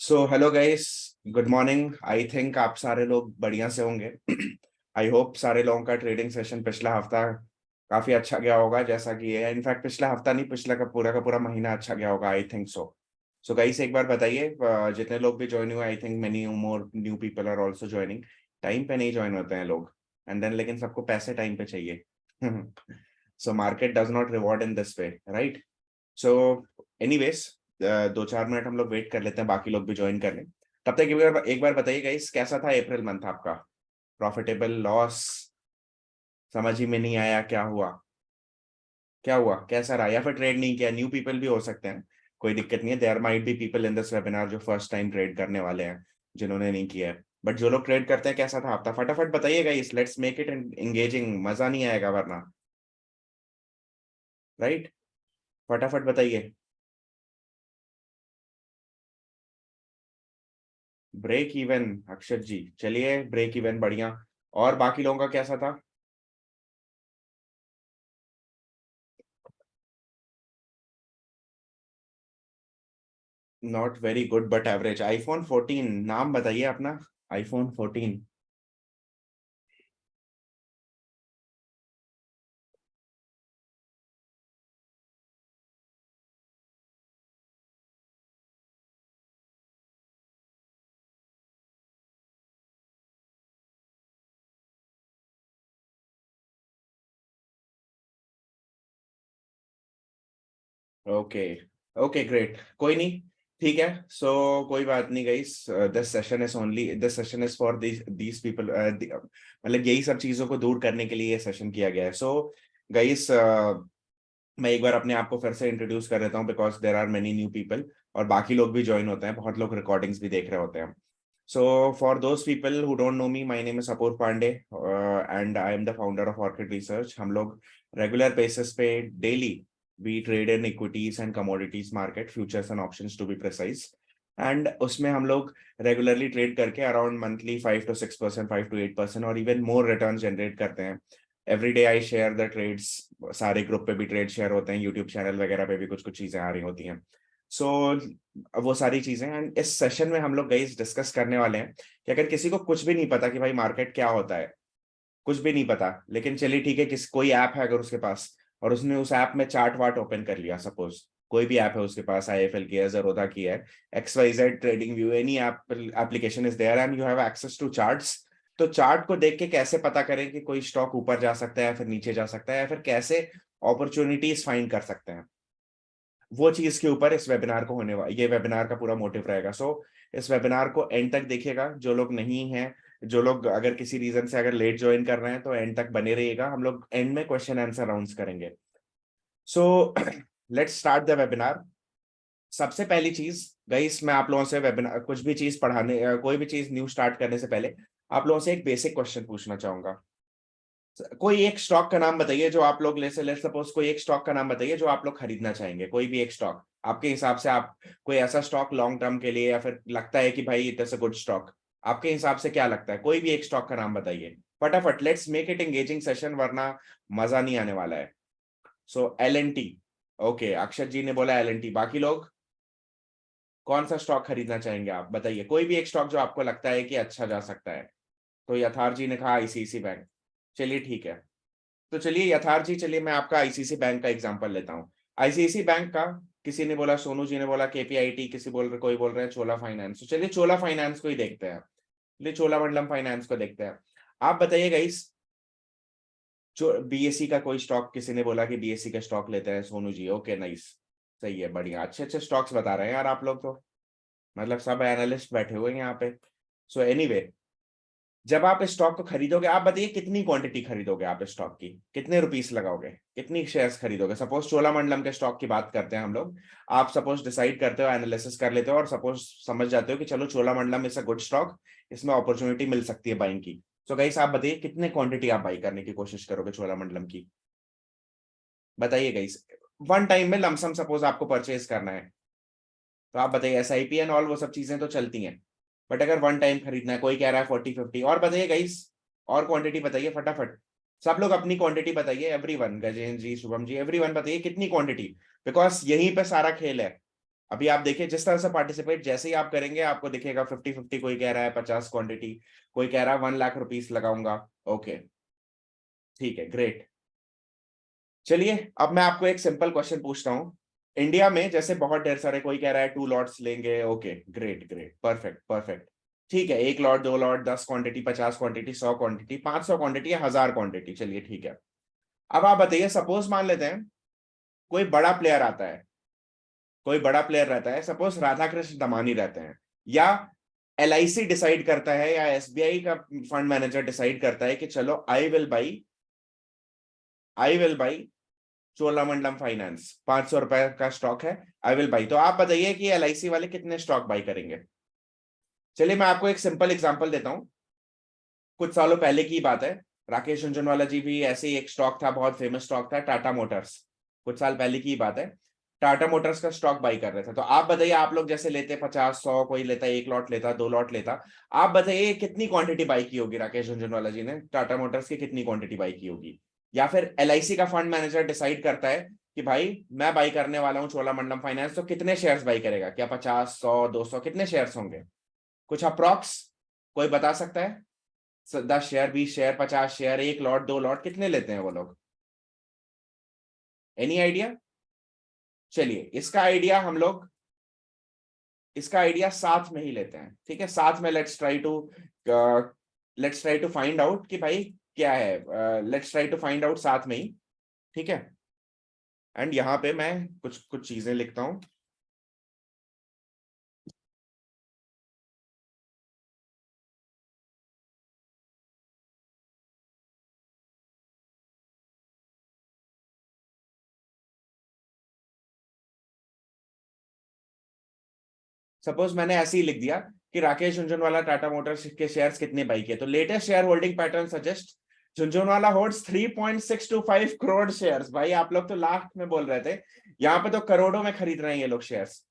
So hello guys, good morning. I think आप सारे लोग बढ़िया से होंगे। आई होप सारे लोगों का ट्रेडिंग सेशन पिछला हफ्ता काफी अच्छा गया होगा, जैसा कि है इनफैक्ट पिछला हफ्ता नहीं, पिछला का पूरा महीना अच्छा गया होगा। I think so. So guys एक बार बताइए, जितने लोग भी ज्वाइन हुए, I think many more new people are also joining. Time पे नहीं ज्वाइन होते हैं लोग, एंड देन लेकिन सबको पैसे टाइम पे चाहिए। So market does not reward in this way, right? So anyways, 2-4 minute हम लोग वेट कर लेते हैं, बाकी लोग भी ज्वाइन कर लें। तब तक एक बार बताइए गाइस, कैसा था अप्रैल मंथ आपका? Profitable, loss? समझ ही में नहीं आया, क्या हुआ? क्या हुआ, कैसा रहा? या फिर ट्रेड नहीं किया? न्यू पीपल भी हो सकते हैं, कोई दिक्कत नहीं है। There might be people in this webinar जो फर्स्ट टाइम ट्रेड करने वाले हैं, जिन्होंने नहीं किया है। बट जो लोग ट्रेड करते हैं, कैसा था हफ्ता? फटाफट बताइए guys, let's make it engaging. मजा नहीं आएगा वरना, राइट? फटाफट बताइए। ब्रेक इवन, अक्षत जी, चलिए ब्रेक इवन, बढ़िया। और बाकी लोगों का कैसा था? Not very good but average. IPhone 14, नाम बताइए अपना। आईफोन 14। ओके, ओके ग्रेट, कोई नहीं, ठीक है। सो कोई बात नहीं guys, this session is for these people. मतलब यही सब चीजों को दूर करने के लिए ये सेशन किया गया है। सो गाइस, मैं एक बार अपने आप को फिर से इंट्रोड्यूस कर देता हूँ, because there are many new people, और बाकी लोग भी ज्वाइन होते हैं, बहुत लोग रिकॉर्डिंग्स भी देख रहे होते हैं। So for those people who don't know me, my name is Apoor Pandey, and I am the founder of Orchid Research. हम लोग regular basis पे daily we trade in equities and commodities market, futures and options to be precise. And उसमें हम लोग regularly trade करके around monthly 5 to 6%, 5 to 8% और even more returns generate करते हैं। Every day I share the trades, सारे group पे भी ट्रेड शेयर होते हैं, यूट्यूब चैनल वगैरह पे भी कुछ कुछ चीजें आ रही होती हैं। सो वो सारी चीजें, एंड इस सेशन में हम लोग गाइस डिस्कस करने वाले हैं कि अगर किसी को कुछ भी नहीं पता कि भाई मार्केट क्या होता है, कुछ भी नहीं पता, लेकिन चलिए ठीक है, कोई ऐप है अगर उसके पास, और उसने उस ऐप में चार्ट वार्ट ओपन कर लिया, सपोज कोई भी ऐप है उसके पास, आईएफएल की है, ज़ेरोधा की है, XYZ trading view, any application is there and you have access to charts. तो चार्ट को देख के कैसे पता करें कि कोई स्टॉक ऊपर जा सकता है, फिर नीचे जा सकता है, या फिर कैसे अपॉर्चुनिटीज फाइंड कर सकते हैं, वो चीज के ऊपर इस वेबिनार को ये वेबिनार का पूरा मोटिव रहेगा। सो इस वेबिनार को एंड तक देखिएगा। जो लोग नहीं हैं, जो लोग अगर किसी रीजन से अगर लेट ज्वाइन कर रहे हैं, तो एंड तक बने रहिएगा, हम लोग एंड में क्वेश्चन आंसर राउंड्स करेंगे। So let's start the webinar. सबसे पहली चीज गाइस, मैं आप लोगों से वेबिनार कुछ भी चीज कोई भी चीज न्यू स्टार्ट करने से पहले आप लोगों से एक बेसिक क्वेश्चन पूछना चाहूंगा। कोई एक स्टॉक का नाम बताइए जो आप लोग, लेट सपोज कोई एक स्टॉक का नाम बताइए जो आप लोग खरीदना चाहेंगे, कोई भी एक स्टॉक आपके हिसाब से। आप कोई ऐसा स्टॉक लॉन्ग टर्म के लिए, या फिर लगता है कि भाई it is a good stock, आपके हिसाब से क्या लगता है? कोई भी एक स्टॉक का नाम बताइए फटाफट। Let's make it engaging session, वरना मजा नहीं आने वाला है। सो LNT। ओके, अक्षत जी ने बोला LNT। बाकी लोग कौन सा स्टॉक खरीदना चाहेंगे? आप बताइए कोई भी एक स्टॉक जो आपको लगता है कि अच्छा जा सकता है। तो यथार्थ जी ने कहा ICICI बैंक। चलिए ठीक है, तो चलिए यथार्थ जी, चलिए मैं आपका आईसीसी बैंक का एग्जांपल लेता हूँ। आईसीसी बैंक का, किसी ने बोला, सोनू जी ने बोला KPIT, कोई बोल रहे हैं चोला फाइनेंस। तो चलिए चोला फाइनेंस को ही देखते हैं, चलिए चोलामंडलम फाइनेंस को देखते हैं। आप बताइएगा इस जो BSE का कोई स्टॉक, किसी ने बोला कि BSE का स्टॉक लेते हैं, सोनू जी, ओके नाइस, सही है, बढ़िया, अच्छे अच्छे स्टॉक्स बता रहे हैं यार आप लोग तो, मतलब सब एनालिस्ट बैठे हुए हैं यहाँ पे। सो एनीवे, जब आप इस स्टॉक को खरीदोगे, आप बताइए कितनी क्वांटिटी खरीदोगे आप इस स्टॉक की, कितने रुपीस लगाओगे, कितनी शेयर्स खरीदोगे? सपोज चोलामंडलम के स्टॉक की बात करते हैं हम लोग। आप सपोज डिसाइड करते हो, एनालिसिस कर लेते हो, और सपोज समझ जाते हो कि चलो Cholamandalam is a good stock, इसमें अपॉर्चुनिटी मिल सकती है बाइंग की। सो गाइस आप बताइए कितने क्वांटिटी आप बाई करने की कोशिश करोगे चोलामंडलम की? बताइए गाइस, वन टाइम में लमसम सपोज आपको परचेज करना है, तो आप बताइए। SIP एंड ऑल वो सब चीजें तो चलती हैं, बट अगर वन टाइम खरीदना है, कोई कह रहा है 40-50, और बताइए गाइस, और क्वांटिटी बताइए फटाफट। सब लोग अपनी क्वांटिटी बताइए, एवरीवन, गजेंद्र जी, शुभम जी, एवरीवन बताइए कितनी क्वांटिटी, बिकॉज यहीं पे सारा खेल है। अभी आप देखिए जिस तरह से पार्टिसिपेट जैसे ही आप करेंगे आपको दिखेगा 50-50, कोई कह रहा है 50 क्वांटिटी, कोई कह रहा है 1 लाख रुपीस लगाऊंगा। ओके ठीक है ग्रेट। चलिए अब मैं आपको एक सिंपल क्वेश्चन पूछता हूँ। इंडिया में जैसे बहुत ढेर सारे, कोई कह रहा है 2 लॉट्स लेंगे, okay great great perfect perfect. ठीक है, 1 lot, 2 lot, 10 quantity, 50 quantity, 100 quantity, 500 quantity या 1000 क्वांटिटी, चलिए ठीक है। अब आप बताइए, सपोज मान लेते हैं कोई बड़ा प्लेयर आता है, कोई बड़ा प्लेयर रहता है, सपोज राधा कृष्ण दमानी रहते हैं, या एलआईसी डिसाइड करता है, या एसबीआई का फंड मैनेजर डिसाइड करता है कि चलो I will by Cholamandalam finance, 500 रुपए का स्टॉक है, आई विल बाई। तो आप बताइए कि एलआईसी वाले कितने स्टॉक बाई करेंगे। चलिए मैं आपको एक सिंपल एग्जांपल देता हूं। कुछ सालों पहले की बात है, राकेश झुनझुनवाला जी भी ऐसे ही, एक स्टॉक था, बहुत फेमस स्टॉक था, टाटा मोटर्स। कुछ साल पहले की बात है, टाटा मोटर्स का स्टॉक बाई कर रहे थे। तो आप बताइए, आप लोग जैसे लेते 50-100, कोई लेता 1 लॉट लेता, 2 लॉट लेता, आप बताइए कितनी क्वांटिटी बाई की होगी राकेश झुनझुनवाला जी ने टाटा मोटर्स की, कितनी क्वांटिटी बाई की होगी। या फिर एलआईसी का फंड मैनेजर डिसाइड करता है कि भाई मैं बाई करने वाला हूँ चोलामंडलम फाइनेंस, तो कितने शेयर्स बाई करेगा, क्या 50, 100, 200, कितने शेयर्स होंगे, कुछ अप्रॉक्स कोई बता सकता है। 10 share, 20 share, 50 share, 1 lot, 2 lot, कितने लेते हैं वो लोग, एनी आइडिया। चलिए इसका आइडिया साथ में ही लेते हैं, ठीक है, साथ में let's try to find out कि भाई क्या है, let's try to find out साथ में ही, ठीक है। एंड यहाँ पे मैं कुछ कुछ चीजें लिखता हूं। सपोज मैंने ऐसे ही लिख दिया कि राकेश झुनझुनवाला टाटा मोटर्स के शेयर्स कितने बाई किए, तो latest share holding pattern suggest Jhunjhunwala holds 3.625 crore shares. भाई आप लोग तो लाख में बोल रहे थे, यहाँ पे तो करोड़ों में खरीद रहे हैं ये लोग शेयर्स।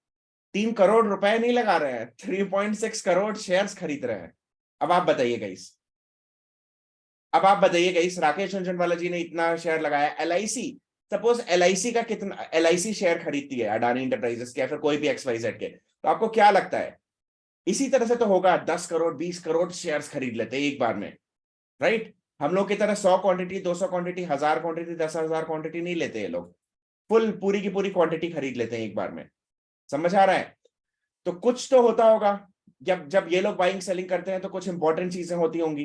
3 करोड़ रुपए नहीं लगा रहे हैं, 3.6 करोड़ शेयर्स खरीद रहे हैं। अब आप बताइए गाइस, अब आप बताइए गाइस, राकेश झुनझुनवाला जी ने इतना शेयर लगाया, एलआईसी, सपोज एलआईसी का कितना, एलआईसी शेयर खरीदती है अडानी इंटरप्राइजेस के या फिर कोई भी XYZ के, तो आपको क्या लगता है इसी तरह से तो होगा, 10 करोड़ 20 करोड़ शेयर्स खरीद लेते हैं एक बार में, राइट। हम लोग की तरह 100 क्वांटिटी, 200 क्वांटिटी, 1000 क्वांटिटी, 10,000 क्वांटिटी नहीं लेते ये लोग, फुल पूरी की पूरी क्वांटिटी खरीद लेते हैं एक बार में। समझ आ रहा है। तो कुछ तो होता होगा, जब जब ये लोग बाइंग सेलिंग करते हैं तो कुछ इंपॉर्टेंट चीजें होती होंगी,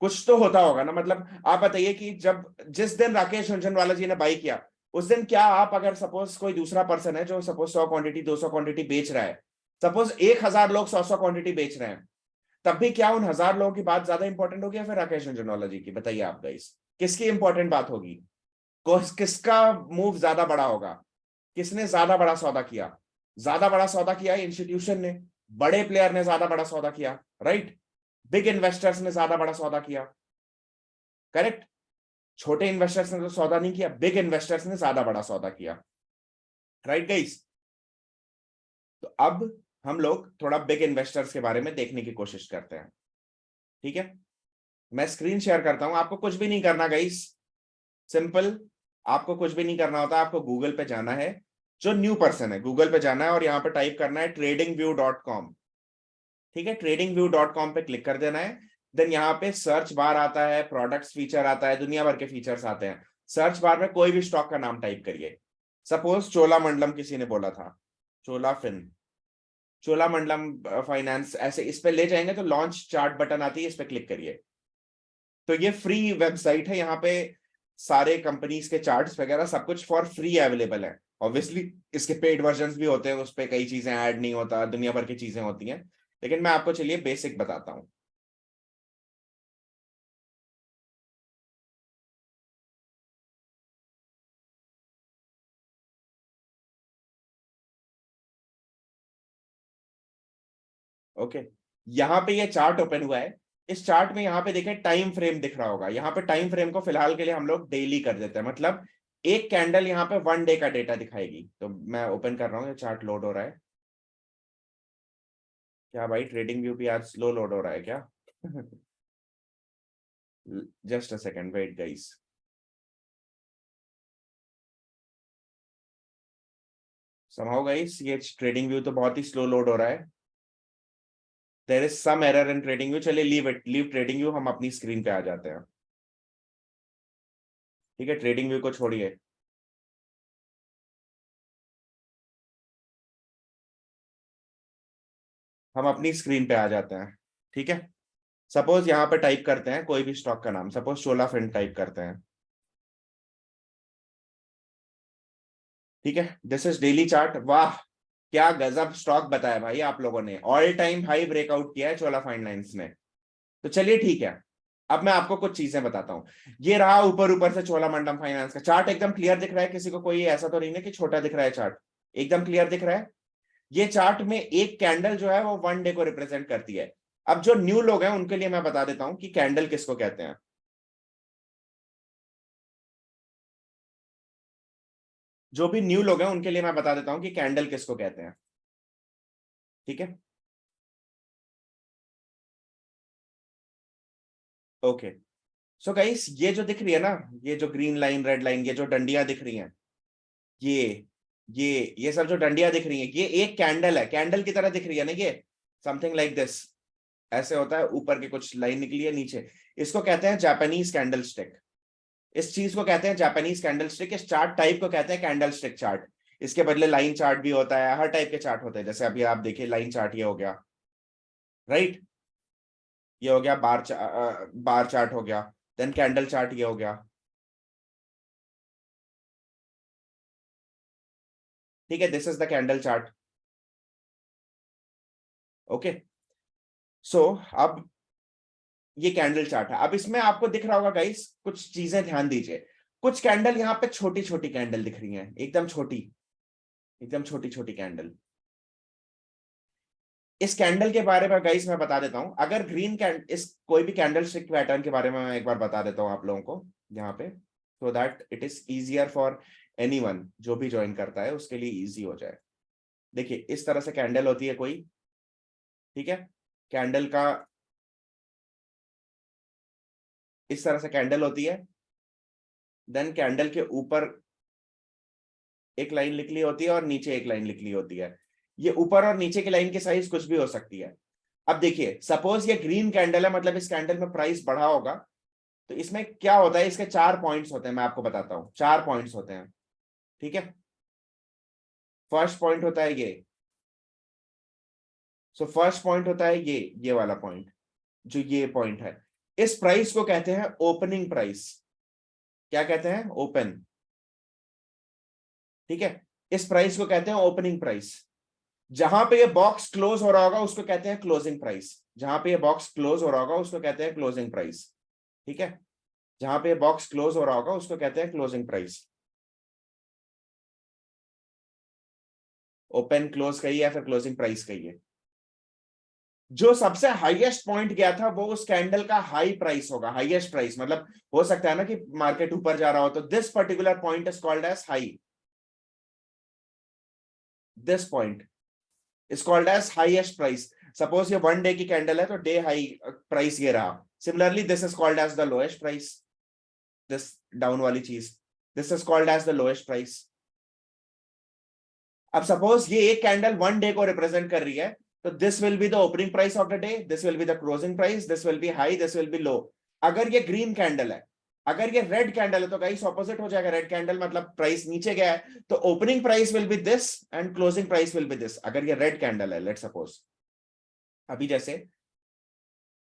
कुछ तो होता होगा ना। मतलब आप बताइए कि जब जिस दिन राकेश झुनझुनवाला जी ने बाई किया, उस दिन क्या आप, अगर सपोज कोई दूसरा पर्सन है जो सपोज 100 क्वांटिटी, 200 क्वांटिटी बेच रहा है, सपोज 1000 लोग 100 क्वांटिटी बेच रहे हैं, तब भी क्या उन 1000 लोगों की बात ज्यादा इंपॉर्टेंट होगी या फिर राकेश झुनझुनवाला जी की, बताइए आप गाइस, किसकी इंपॉर्टेंट बात होगी, किसका मूव ज्यादा बड़ा होगा, किसने ज्यादा बड़ा सौदा किया। ज्यादा बड़ा सौदा किया इंस्टीट्यूशन ने, बड़े प्लेयर ने ज्यादा बड़ा सौदा किया, राइट। बिग इन्वेस्टर्स ने ज्यादा बड़ा सौदा किया, करेक्ट। छोटे इन्वेस्टर्स ने तो सौदा नहीं किया, बिग इन्वेस्टर्स ने ज्यादा बड़ा सौदा किया, राइट गाइस। तो अब हम लोग थोड़ा बिग इन्वेस्टर्स के बारे में देखने की कोशिश करते हैं, ठीक है। मैं स्क्रीन शेयर करता हूं, आपको कुछ भी नहीं करना गाइस, सिंपल, आपको कुछ भी नहीं करना होता, आपको गूगल पे जाना है, जो न्यू पर्सन है गूगल पे जाना है और यहाँ पे टाइप करना है tradingview.com, ठीक है, tradingview.com पे क्लिक कर देना है। देन यहाँ पे सर्च बार आता है, प्रोडक्ट्स फीचर आता है, दुनिया भर के फीचर्स आते हैं। सर्च बार में कोई भी स्टॉक का नाम टाइप करिए, सपोज चोलामंडलम किसी ने बोला था, चोला फिन, चोलामंडलम फाइनेंस, ऐसे इस पे ले जाएंगे तो लॉन्च चार्ट बटन आती है, इस पे क्लिक करिए। तो ये फ्री वेबसाइट है, यहाँ पे सारे कंपनीज के चार्ट्स वगैरह सब कुछ फॉर फ्री अवेलेबल है। ऑब्वियसली इसके पेड वर्जन भी होते हैं, उस पर कई चीजें ऐड नहीं होता, दुनिया भर की चीजें होती हैं, लेकिन मैं आपको चलिए बेसिक बताता हूँ। ओके, यहाँ पे ये चार्ट ओपन हुआ है, इस चार्ट में यहाँ पे देखें टाइम फ्रेम दिख रहा होगा, यहाँ पे टाइम फ्रेम को फिलहाल के लिए हम लोग डेली कर देते हैं, मतलब एक कैंडल यहाँ पे 1 डे का डेटा दिखाएगी। तो मैं ओपन कर रहा हूँ, ये चार्ट लोड हो रहा है। क्या भाई ट्रेडिंग व्यू भी आज स्लो लोड हो रहा है क्या? Just a second, wait guys. Somehow guys ये ट्रेडिंग व्यू तो बहुत ही स्लो लोड हो रहा है. There is some error in trading view. चलिए leave it, leave trading view, हम अपनी स्क्रीन पे आ जाते हैं. ठीक है, ट्रेडिंग व्यू को छोड़िए. हम अपनी स्क्रीन पे आ जाते हैं. ठीक है, सपोज यहाँ पे टाइप करते हैं कोई भी स्टॉक का नाम, सपोज चोला फिन टाइप करते हैं. ठीक है, दिस इज डेली चार्ट. वाह, क्या गजब स्टॉक बताया भाई आप लोगों ने. ऑल टाइम हाई ब्रेकआउट किया है चोला फाइनेंस ने. तो चलिए ठीक है, अब मैं आपको कुछ चीजें बताता हूं. ये रहा ऊपर ऊपर से चोला मंडलम फाइनेंस का चार्ट, एकदम क्लियर दिख रहा है किसी को? कोई ऐसा तो नहीं है कि छोटा दिख रहा है चार्ट? एकदम क्लियर दिख रहा है. ये चार्ट में एक कैंडल जो है वो वन डे को रिप्रेजेंट करती है. अब जो न्यू लोग हैं उनके लिए मैं बता देता हूं कि कैंडल किसको कहते हैं. जो भी न्यू लोग हैं उनके लिए मैं बता देता हूं कि कैंडल किसको कहते हैं. ठीक है, ओके. सो गाइस ये जो दिख रही है ना, ये जो ग्रीन लाइन रेड लाइन, ये जो डंडियां दिख रही हैं, ये ये सब जो डंडियां दिख रही हैं, ये एक कैंडल है. कैंडल की तरह दिख रही है ना ये, समथिंग लाइक दिस. ऐसे होता है, ऊपर की कुछ लाइन निकली है नीचे. इसको कहते हैं जापानीज कैंडल स्टिक. इस चीज को कहते हैं जापानीज कैंडल स्टिक. इस चार्ट टाइप को कहते हैं कैंडल स्टिक चार्ट. इसके बदले लाइन चार्ट भी होता है, हर टाइप के चार्ट होते हैं. जैसे अभी आप देखिए लाइन चार्ट ये हो गया, राइट? ये हो गया बार चार्ट हो गया. देन कैंडल चार्ट ये हो गया. ठीक है, this is the candle chart. Okay, so अब ये कैंडल चार्ट है. अब इसमें आपको दिख रहा होगा गाइस, कुछ चीजें ध्यान दीजिए. कुछ कैंडल यहाँ पे छोटी छोटी कैंडल दिख रही हैं, एकदम छोटी, एकदम छोटी छोटी कैंडल. इस कैंडल के बारे में गाइस मैं बता देता हूं. अगर ग्रीन कैंड इस कोई भी कैंडल स्टिक पैटर्न के बारे में मैं एक बार बता देता हूं आप लोगों को यहाँ पे, so that it is easier for anyone, जो भी ज्वाइन करता है उसके लिए इजी हो जाए. देखिए इस तरह से कैंडल होती है कोई. ठीक है, कैंडल का इस तरह से कैंडल होती है. देन कैंडल के ऊपर एक लाइन निकली होती है और नीचे एक लाइन निकली होती है. ये ऊपर और नीचे की लाइन की साइज कुछ भी हो सकती है. अब देखिए सपोज ये ग्रीन कैंडल है, मतलब इस कैंडल में प्राइस बढ़ा होगा. तो इसमें क्या होता है, इसके 4 पॉइंट्स होते हैं. मैं आपको बताता हूं, 4 पॉइंट्स होते हैं. ठीक है, फर्स्ट पॉइंट होता है ये. सो फर्स्ट पॉइंट होता है ये वाला पॉइंट, जो ये पॉइंट है. इस प्राइस को कहते हैं ओपनिंग प्राइस. क्या कहते हैं? ओपन. ठीक है, इस प्राइस को कहते हैं ओपनिंग प्राइस. जहां पे ये बॉक्स क्लोज हो रहा होगा उसको कहते हैं क्लोजिंग प्राइस. जहां पे ये बॉक्स क्लोज हो रहा होगा उसको कहते हैं क्लोजिंग प्राइस. ठीक है, जहां पे ये बॉक्स क्लोज हो रहा होगा उसको कहते हैं क्लोजिंग प्राइस. ओपन क्लोज कहिए या फिर क्लोजिंग प्राइस कहिए. जो सबसे हाईएस्ट पॉइंट गया था वो उस कैंडल का हाई प्राइस होगा. हाईएस्ट प्राइस मतलब हो सकता है ना कि मार्केट ऊपर जा रहा हो, तो this particular point is called as high. This point is called as highest price. Suppose ये वन डे की कैंडल है तो डे हाई प्राइस ये रहा. Similarly this is called as the lowest price. This down वाली चीज, this is called as the lowest price. अब suppose ये एक कैंडल वन डे को रिप्रेजेंट कर रही है, तो this will be the opening price of the day, this will be the closing price, this will be high, this will be low. अगर ये ग्रीन कैंडल है, अगर ये रेड कैंडल है तो गाइस ऑपोजिट हो जाएगा. रेड कैंडल मतलब प्राइस नीचे गया है, तो opening price will be this and closing price will be this. अगर ये रेड कैंडल है, लेट सपोज, अभी जैसे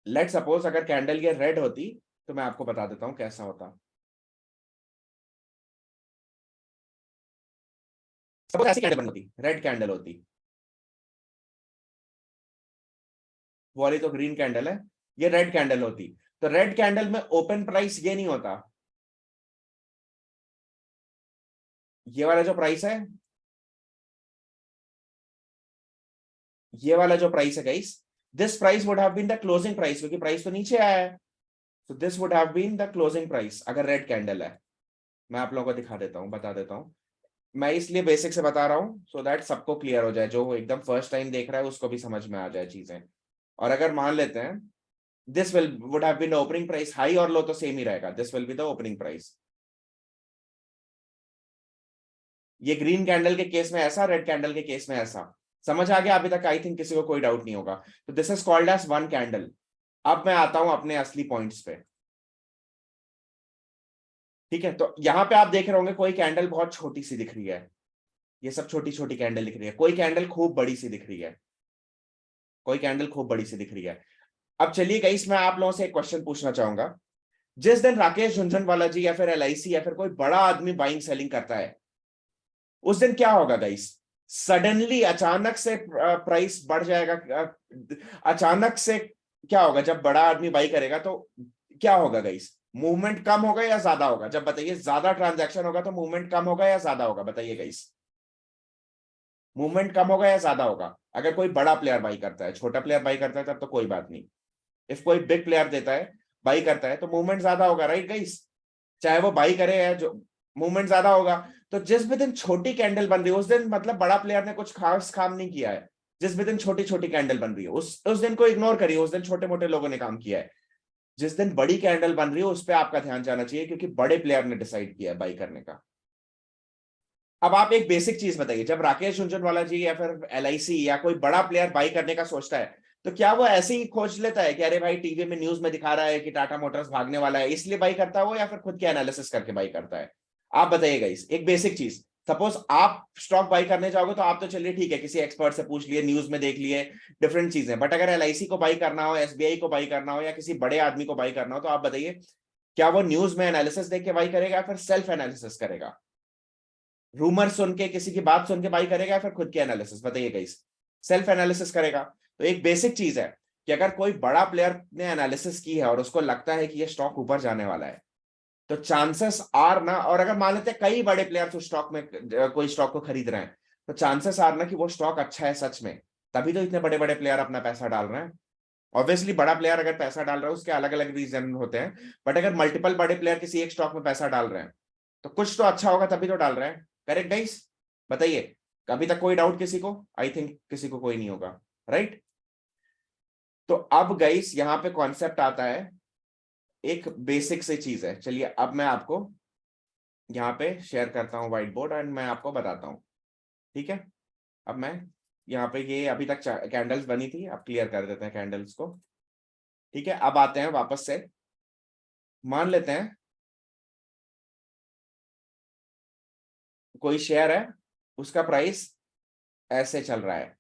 लेट सपोज अगर कैंडल ये रेड होती, तो मैं आपको बता देता हूं कैसा होता. सपोज ऐसी कैंडल बनती, रेड कैंडल होती, वो वाली तो ग्रीन कैंडल है, ये रेड कैंडल होती. तो रेड कैंडल में ओपन प्राइस ये नहीं होता. ये वाला जो प्राइस है, ये वाला जो प्राइस है guys, this price would have been the closing price, क्योंकि प्राइस तो नीचे आया है. तो this would have been the closing price अगर रेड कैंडल है. मैं आप लोगों को दिखा देता हूं, बता देता हूं. मैं इसलिए बेसिक से बता रहा हूं सो दैट सबको क्लियर हो जाए, जो एकदम फर्स्ट टाइम देख रहा है उसको भी समझ में आ जाए चीजें. और अगर मान लेते हैं this will would have been opening price, high और लो तो सेम ही रहेगा. This will be the opening price. ये ग्रीन कैंडल के केस में ऐसा, रेड कैंडल के केस में ऐसा। समझ आ गया अभी तक? आई थिंक किसी को कोई डाउट नहीं होगा। तो this is called as one candle. अब मैं आता हूं अपने असली पॉइंट्स पे। ठीक है, तो यहां पे आप देख रहे होंगे कोई कैंडल बहुत छोटी सी दिख रही है, ये सब छोटी छोटी कैंडल दिख रही है, कोई कैंडल खूब बड़ी सी दिख रही है, कोई कैंडल खूब बड़ी सी दिख रही है। अब चलिए गाइस, मैं आप लोगों से एक क्वेश्चन पूछना चाहूंगा। जिस दिन राकेश झुनझुनवाला जी या फिर एलआईसी या फिर कोई बड़ा आदमी बाइंग सेलिंग करता है, उस दिन क्या होगा गाइस? सडनली अचानक से प्राइस बढ़ जाएगा। अचानक से क्या होगा जब बड़ा आदमी बाई करेगा? तो क्या होगा गाइस? मूवमेंट कम होगा या ज्यादा होगा? जब बताइए, ज्यादा ट्रांजैक्शन होगा तो मूवमेंट कम होगा या ज्यादा होगा? बताइए गाइस, मूवमेंट कम होगा या ज्यादा होगा? अगर कोई बड़ा प्लेयर बाई करता है, छोटा प्लेयर बाई करता है तब तो कोई बात नहीं। इफ कोई बिग प्लेयर देता है, बाई करता है, तो मूवमेंट ज्यादा होगा, राइट गाइस? चाहे वो बाई करे या जो, मूवमेंट ज्यादा होगा। तो जिस भी दिन छोटी कैंडल बन रही है उस दिन मतलब बड़ा प्लेयर ने कुछ खास काम नहीं किया है। जिस भी दिन छोटी छोटी कैंडल बन रही है उस दिन को इग्नोर करिए, उस दिन छोटे मोटे लोगों ने काम किया है। जिस दिन बड़ी कैंडल बन रही है उस पर आपका ध्यान जाना चाहिए, क्योंकि बड़े प्लेयर ने डिसाइड किया है बाई करने का। अब आप एक बेसिक चीज बताइए, जब राकेश झुनझुनवाला जी या फिर एलआईसी या कोई बड़ा प्लेयर बाई करने का सोचता है, तो क्या वो ऐसे ही खोज लेता है कि अरे भाई टीवी में न्यूज में दिखा रहा है कि टाटा मोटर्स भागने वाला है इसलिए बाई करता है वो, या फिर खुद के एनालिसिस करके बाई करता है? आप बताइएगा। इस एक बेसिक चीज, सपोज आप स्टॉक बाई करने जाओगे तो आप तो चलिए ठीक है किसी एक्सपर्ट से पूछ लिए, न्यूज में देख लिए, डिफरेंट चीजें। बट अगर एलआईसी को बाई करना हो, एसबीआई को बाई करना हो, या किसी बड़े आदमी को बाई करना हो, तो आप बताइए क्या वो न्यूज में एनालिसिस देख के बाई करेगा या फिर सेल्फ एनालिसिस करेगा? रूमर सुन के, किसी की बात सुन के बाई करेगा या फिर खुद की एनालिसिस? बताइएगा। इस सेल्फ एनालिसिस करेगा। तो एक बेसिक चीज है कि अगर कोई बड़ा प्लेयर ने एनालिसिस की है और उसको लगता है कि ये स्टॉक ऊपर जाने वाला है, तो चांसेस आर ना, और अगर मान लेते हैं कई बड़े प्लेयर उस स्टॉक में कोई स्टॉक को खरीद रहे हैं, तो चांसेस आर ना कि वो स्टॉक अच्छा है सच में। तभी तो इतने बड़े बड़े प्लेयर अपना पैसा डाल रहे हैं। ऑब्वियसली बड़ा प्लेयर अगर पैसा डाल रहा है उसके अलग अलग रीजन होते हैं, बट अगर मल्टीपल बड़े प्लेयर किसी एक स्टॉक में पैसा डाल रहे हैं तो कुछ तो अच्छा होगा, तभी तो डाल रहे हैं। Correct guys? बताइए, अभी तक कोई डाउट किसी को? आई थिंक किसी को कोई नहीं होगा, राइट? तो अब गाइस यहां पे कॉन्सेप्ट आता है, एक बेसिक सी चीज है। चलिए अब मैं आपको यहाँ पे शेयर करता हूँ व्हाइट बोर्ड एंड मैं आपको बताता हूँ। ठीक है, अब मैं यहाँ पे, ये अभी तक कैंडल्स बनी थी, अब क्लियर कर देते हैं कैंडल्स को। ठीक है, अब आते हैं वापस से। मान लेते हैं कोई शेयर है, उसका प्राइस ऐसे चल रहा है।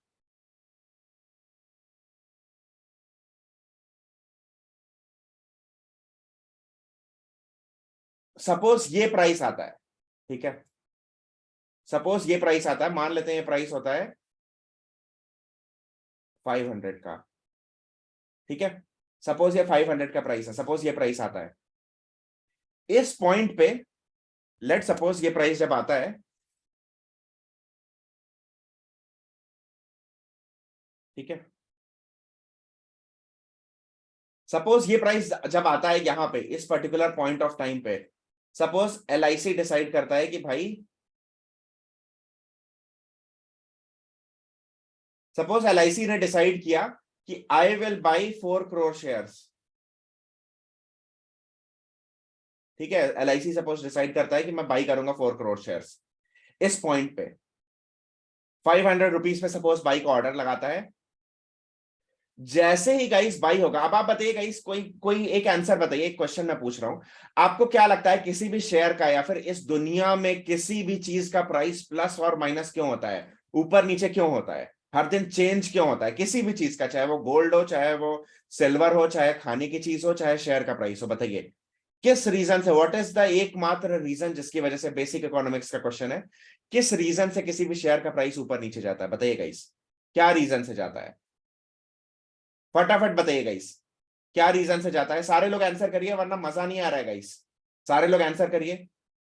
सपोज ये प्राइस आता है, ठीक है, सपोज ये प्राइस आता है, मान लेते हैं ये प्राइस होता है 500 का। ठीक है, सपोज ये 500 का प्राइस है, सपोज ये प्राइस आता है इस पॉइंट पे। लेट सपोज ये प्राइस जब आता है, ठीक है, सपोज ये प्राइस जब आता है यहां पे इस पर्टिकुलर पॉइंट ऑफ टाइम पे, सपोज एलआईसी डिसाइड करता है कि भाई, सपोज एलआईसी ने डिसाइड किया कि I will by 4 crore shares. ठीक है, एलआईसी सपोज डिसाइड करता है कि मैं बाई करूंगा 4 करोड़ शेयर्स इस पॉइंट पे, 500 रुपीज पे सपोज बाई का ऑर्डर लगाता है। जैसे ही गाइस बाई होगा, अब आप बताइए गाइस, कोई कोई एक आंसर बताइए, एक क्वेश्चन मैं पूछ रहा हूं, आपको क्या लगता है किसी भी शेयर का या फिर इस दुनिया में किसी भी चीज का प्राइस प्लस और माइनस क्यों होता है, ऊपर नीचे क्यों होता है, हर दिन चेंज क्यों होता है किसी भी चीज का? चाहे वो गोल्ड हो, चाहे वो सिल्वर हो, चाहे खाने की चीज हो, चाहे शेयर का प्राइस हो, बताइए किस रीजन से? व्हाट इज द एकमात्र रीजन जिसकी वजह से, बेसिक इकोनॉमिक्स का क्वेश्चन है, किस रीजन से किसी भी शेयर का प्राइस ऊपर नीचे जाता है? बताइए गाइस, क्या रीजन से जाता है? फटाफट बताइए गाइस, क्या रीजन से जाता है? सारे लोग आंसर करिए वरना मजा नहीं आ रहा है गाइस। सारे लोग आंसर करिए,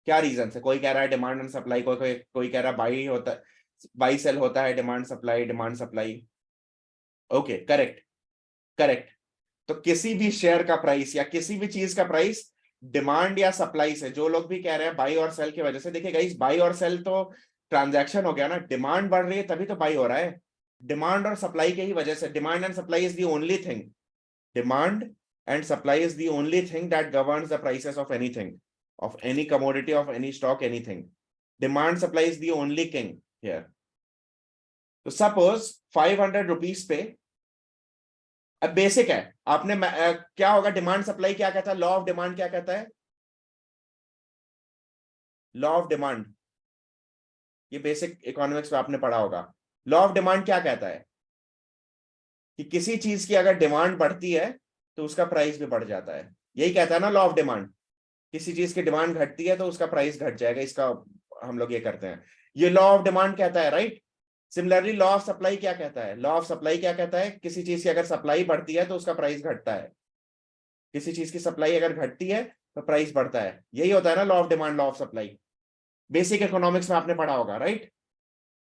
क्या रीजन से? कोई कह रहा है डिमांड एंड सप्लाई, कोई कह रहा है बाई होता है, बाई सेल होता है, demand supply, demand supply. Okay, correct, correct. तो किसी भी शेयर का प्राइस या किसी भी चीज का प्राइस डिमांड या सप्लाई से, जो लोग भी कह रहे हैं बाई और सेल की वजह से, देखिए गाइस बाई और सेल तो ट्रांजैक्शन हो गया ना, डिमांड बढ़ रही है तभी तो बाई हो रहा है। डिमांड और सप्लाई की ही वजह से, demand and supply is the only thing, demand and supply is the only thing that governs the prices of anything, of any commodity, of any stock, anything. Demand supply is the only king here. तो suppose 500 rupees पे, अब basic है, आपने क्या होगा, demand supply क्या कहता है, लॉ ऑफ डिमांड क्या कहता है, लॉ ऑफ डिमांड, ये बेसिक इकोनॉमिक्स में आपने पढ़ा होगा। लॉ ऑफ डिमांड क्या कहता है कि किसी चीज की अगर डिमांड बढ़ती है तो उसका प्राइस भी बढ़ जाता है, यही कहता है ना लॉ ऑफ डिमांड। किसी चीज की डिमांड घटती है तो उसका प्राइस घट जाएगा, इसका हम लोग ये करते हैं, ये लॉ ऑफ डिमांड कहता है, right. Similarly law of supply क्या कहता है, लॉ ऑफ सप्लाई क्या कहता है, किसी चीज की अगर सप्लाई बढ़ती है तो उसका प्राइस घटता है, किसी चीज की सप्लाई अगर घटती है तो प्राइस बढ़ता है, यही होता है ना law of demand, law of supply. Basic economics में आपने पढ़ा होगा, राइट।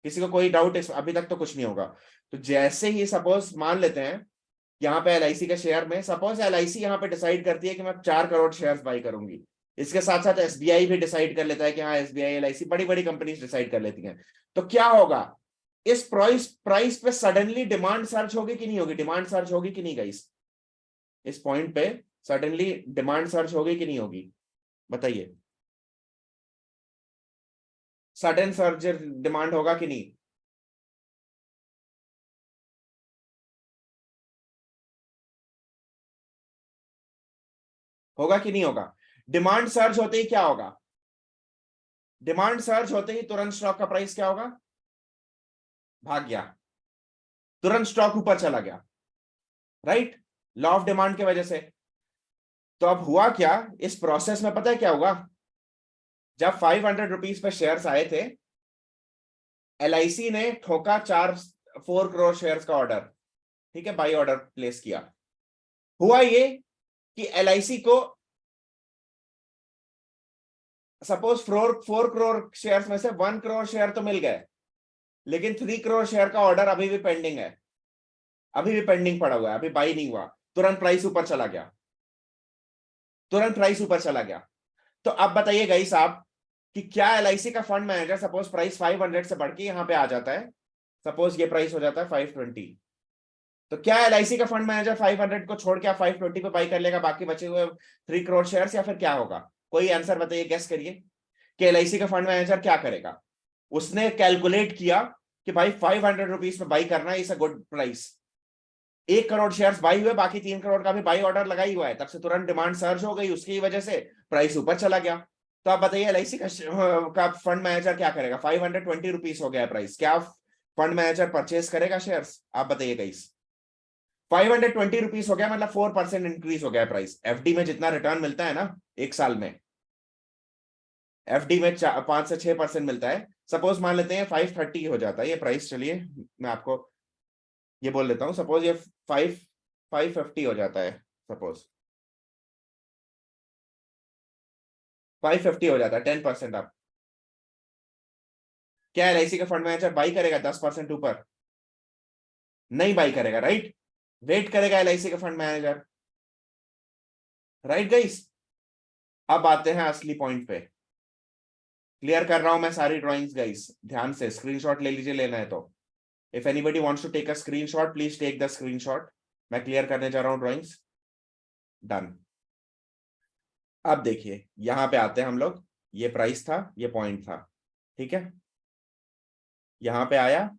किसी को कोई डाउट अभी तक तो कुछ नहीं होगा। तो जैसे ही सपोज मान लेते हैं यहाँ पे एलआईसी के शेयर में, सपोज एलआईसी यहाँ पे डिसाइड करती है कि मैं 4 करोड़ शेयर्स बाई करूंगी, इसके साथ साथ एसबीआई भी डिसाइड कर लेता है कि हाँ एसबीआई एलआईसी बड़ी बड़ी कंपनीज डिसाइड कर लेती हैं। तो क्या होगा, इस प्राइस पे सडनली डिमांड सर्च होगी कि नहीं होगी, डिमांड सर्च होगी कि नहीं गाइस, इस पॉइंट पे सडनली डिमांड सर्च होगी कि नहीं होगी, बताइए। सडन सर्च डिमांड होगा कि नहीं, होगा कि नहीं होगा। डिमांड सर्च होते ही क्या होगा, डिमांड सर्च होते ही तुरंत स्टॉक का प्राइस क्या होगा, भाग गया, तुरंत स्टॉक ऊपर चला गया, राइट, लॉ ऑफ डिमांड की वजह से। तो अब हुआ क्या इस प्रोसेस में, पता है क्या हुआ, जब 500 रुपीज पे शेयर्स आए थे, एलआईसी ने ठोका 4 करोड़ शेयर्स का ऑर्डर, ठीक है, बाई ऑर्डर प्लेस किया। हुआ ये कि एलआईसी को सपोज 4 करोड़ शेयर्स में से 1 करोड़ शेयर तो मिल गए, लेकिन 3 करोड़ शेयर का ऑर्डर अभी भी पेंडिंग है, अभी भी पेंडिंग पड़ा हुआ है, अभी बाई नहीं हुआ, तुरंत प्राइस ऊपर चला गया, तुरंत प्राइस ऊपर चला गया। तो अब बताइए गाइस आप कि क्या एलआईसी का फंड मैनेजर, सपोज प्राइस 500 से बढ़ के यहां पे आ जाता है, सपोज ये प्राइस हो जाता है 520, तो क्या एलआईसी का फंड मैनेजर 500 को छोड़ के 520 पे बाई कर लेगा बाकी बचे हुए 3 करोड़ शेयर्स, या फिर क्या होगा, कोई आंसर बताइए, गेस करिए कि एलआईसी का फंड मैनेजर क्या करेगा। उसने कैलकुलेट किया कि भाई 500 रुपीज पे बाई करना is a good price, 1 crore shares by हुए, बाकी 3 करोड़ का भी बाई ऑर्डर लगा ही हुआ है, तब से तुरंत डिमांड सर्ज हो गई, उसकी वजह से प्राइस ऊपर चला गया। तो आप बताइए एलआईसी का फंड मैनेजर क्या करेगा, 520 रुपीज हो गया प्राइस, क्या फंड मैनेजर परचेज करेगा शेयर्स, आप बताइए गाइस। 520 रुपीज हो गया, मतलब 4% इंक्रीज हो गया प्राइस। एफडी में जितना रिटर्न मिलता है ना एक साल में, एफडी में 5 से 6% मिलता है, सपोज मान लेते हैं 530 हो जाता है ये प्राइस, चलिए मैं आपको ये बोल देता हूं, सपोज ये 550 हो जाता है, सपोज 550 हो जाता है, 10% आप, क्या एलआईसी का फंड मैनेजर बाई करेगा 10% ऊपर, नहीं बाई करेगा, राइट, वेट करेगा एलआईसी का फंड मैनेजर, राइट गाइस। अब आते हैं असली पॉइंट पे, क्लियर कर रहा हूं मैं सारी ड्राइंग्स गाइस, ध्यान से स्क्रीनशॉट ले लीजिए, लेना है तो। If anybody wants to take a screenshot please take the screenshot, मैं क्लियर करने जा रहा हूं ड्राइंग्स, डन। अब देखिए यहां पे आते हैं हम लोग, ये प्राइस था, ये पॉइंट था, ठीक है, यहां पे आया,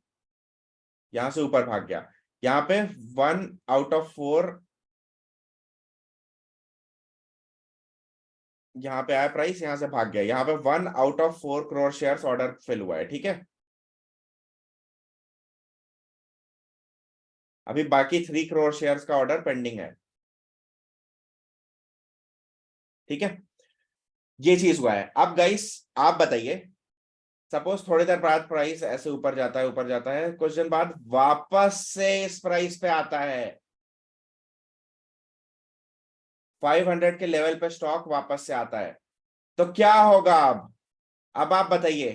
यहां से ऊपर भाग गया, यहां पे 1/4, यहां पे आया प्राइस, यहां से भाग गया, यहां पे 1/4 करोड़ शेयर्स ऑर्डर फिल हुआ है, ठीक है। अभी बाकी 3 करोड़ शेयर्स का ऑर्डर पेंडिंग है, ठीक है, ये चीज हुआ है। अब गाइस आप बताइए, सपोज थोड़ी देर बाद प्राइस ऐसे ऊपर जाता है, ऊपर जाता है, कुछ दिन बाद वापस से इस प्राइस पे आता है, 500 के लेवल पे स्टॉक वापस से आता है, तो क्या होगा अब आप बताइए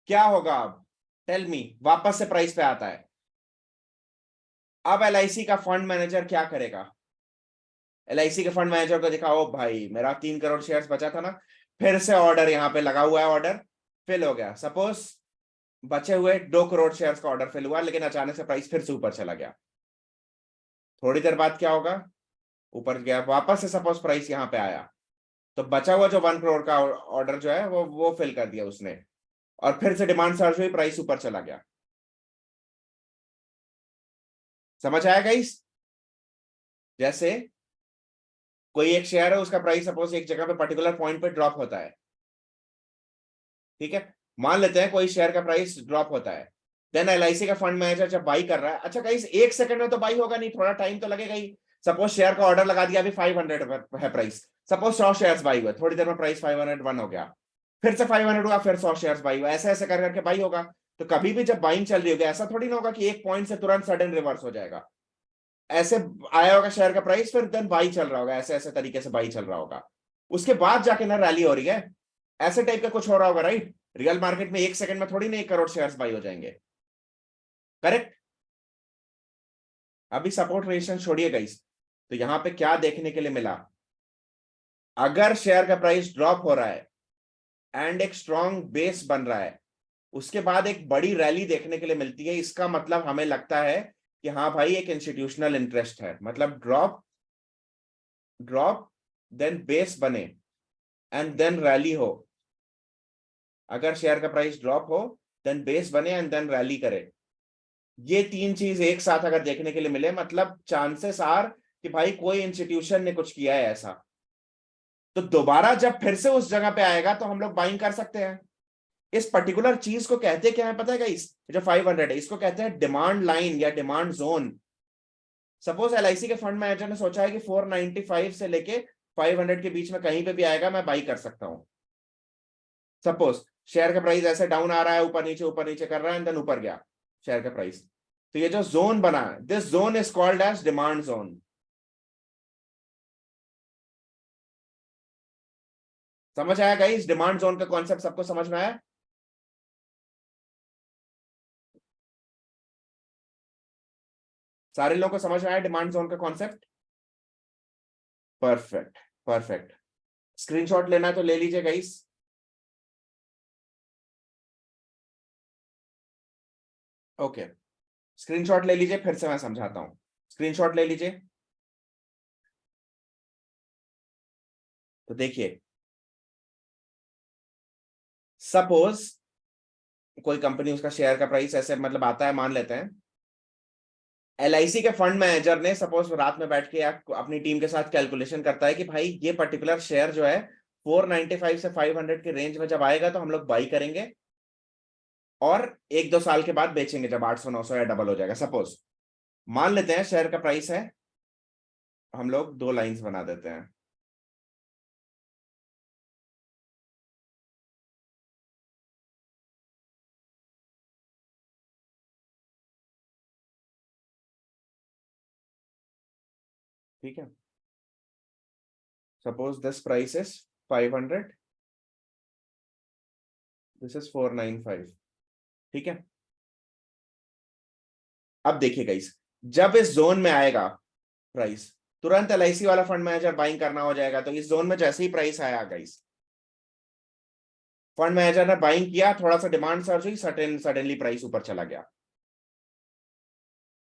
क्या होगा, अब टेल मी, वापस से प्राइस पे आता है, अब एलआईसी का फंड मैनेजर क्या करेगा, एलआईसी के फंड मैनेजर को दिखा, ओ भाई मेरा 3 करोड़ शेयर्स बचा था ना, फिर से ऑर्डर यहाँ पे लगा हुआ है, ऑर्डर फिल हो गया, सपोज बचे हुए 2 करोड़ शेयर्स का ऑर्डर फिल हुआ, लेकिन अचानक से प्राइस फिर से ऊपर चला गया, थोड़ी देर बाद क्या होगा, ऊपर गया वापस से, सपोज प्राइस यहाँ पे आया, तो बचा हुआ जो 1 करोड़ का ऑर्डर जो है वो फिल कर दिया उसने, और फिर से डिमांड सर्ज हुई, प्राइस ऊपर चला गया। समझ आया गाइस? जैसे कोई एक शेयर है, उसका प्राइस सपोज एक जगह पे पर्टिकुलर पॉइंट पे ड्रॉप होता है, ठीक है, मान लेते हैं कोई शेयर का प्राइस ड्रॉप होता है, देन एलआईसी का फंड मैनेजर जब बाई कर रहा है, अच्छा गाइस 1 सेकंड में तो बाई होगा नहीं, थोड़ा टाइम तो लगेगा ही। सपोज शेयर का ऑर्डर लगा दिया, अभी 500 है प्राइस, सपोज 100 शेयर्स बाई हुए, थोड़ी देर में प्राइस 501 हो गया, फिर से 500 हुआ, फिर 100 शेयर्स बाई हुआ, ऐसे ऐसे कर करके बाई होगा। तो कभी भी जब बाइंग चल रही होगी, ऐसा थोड़ी ना होगा कि एक पॉइंट से तुरंत सडन रिवर्स हो जाएगा। ऐसे आया होगा शेयर का प्राइस, फिर देन बाई चल रहा होगा, ऐसे ऐसे तरीके से बाई चल रहा होगा, उसके बाद जाके ना रैली हो रही है, ऐसे टाइप का कुछ हो रहा होगा, राइट? रियल मार्केट में 1 सेकंड में थोड़ी ना 1 करोड़ शेयर्स बाई हो जाएंगे, करेक्ट? अभी सपोर्ट रेजिस्टेंस छोड़िए गाइस, तो यहां पे क्या देखने के लिए मिला, अगर शेयर का प्राइस ड्रॉप हो रहा है एंड एक स्ट्रॉन्ग बेस बन रहा है, उसके बाद एक बड़ी रैली देखने के लिए मिलती है, इसका मतलब हमें लगता है कि हाँ भाई एक इंस्टीट्यूशनल इंटरेस्ट है, मतलब ड्रॉप ड्रॉप देन बेस बने एंड देन रैली हो। अगर शेयर का प्राइस ड्रॉप हो, देन बेस बने एंड देन रैली करे, ये तीन चीज एक साथ अगर देखने के लिए मिले, मतलब चांसेस आर कि भाई कोई इंस्टीट्यूशन ने कुछ किया है ऐसा, तो दोबारा जब फिर से उस जगह पे आएगा तो हम लोग बाइंग कर सकते हैं। इस पर्टिकुलर चीज को कहते क्या है पता है गाइस? जो 500 है, इसको कहते हैं डिमांड लाइन या डिमांड जोन। सपोज एलआईसी के फंड मैनेजर ने सोचा है कि 495 से लेके 500 के बीच में कहीं पे भी आएगा, मैं बाई कर सकता हूं। सपोज शेयर का प्राइस ऐसे डाउन आ रहा है, ऊपर नीचे कर रहा है, एंड देन ऊपर गया शेयर का प्राइस, तो ये जो जोन बना है, this zone is called as demand zone. समझ आया गाइस? डिमांड जोन का कॉन्सेप्ट सबको समझ में आया? सारे लोगों को समझ में आया डिमांड जोन का कॉन्सेप्ट? Perfect, perfect. स्क्रीनशॉट लेना है तो ले लीजिए गाइस। ओके, स्क्रीनशॉट ले लीजिए, फिर से मैं समझाता हूं। स्क्रीनशॉट ले लीजिए। तो देखिए, सपोज कोई कंपनी, उसका शेयर का प्राइस ऐसे मतलब आता है, मान लेते हैं एलआईसी के फंड मैनेजर ने सपोज रात में बैठ के या अपनी टीम के साथ कैलकुलेशन करता है कि भाई ये पर्टिकुलर शेयर जो है 495 से 500 के रेंज में जब आएगा तो हम लोग बाई करेंगे, और 1-2 साल के बाद बेचेंगे जब 800-900 या डबल हो जाएगा। सपोज मान लेते हैं शेयर का प्राइस है, हम लोग दो लाइंस बना देते हैं, ठीक है? Suppose this price is 500, this is 495, ठीक है? अब देखिए गाइस, जब इस जोन में आएगा प्राइस, तुरंत एलआईसी वाला फंड मैनेजर बाइंग करना हो जाएगा, तो इस जोन में जैसे ही प्राइस आया गाइस, फंड मैनेजर ने बाइंग किया, थोड़ा सा डिमांड सर्ज हुई, सडनली प्राइस ऊपर चला गया,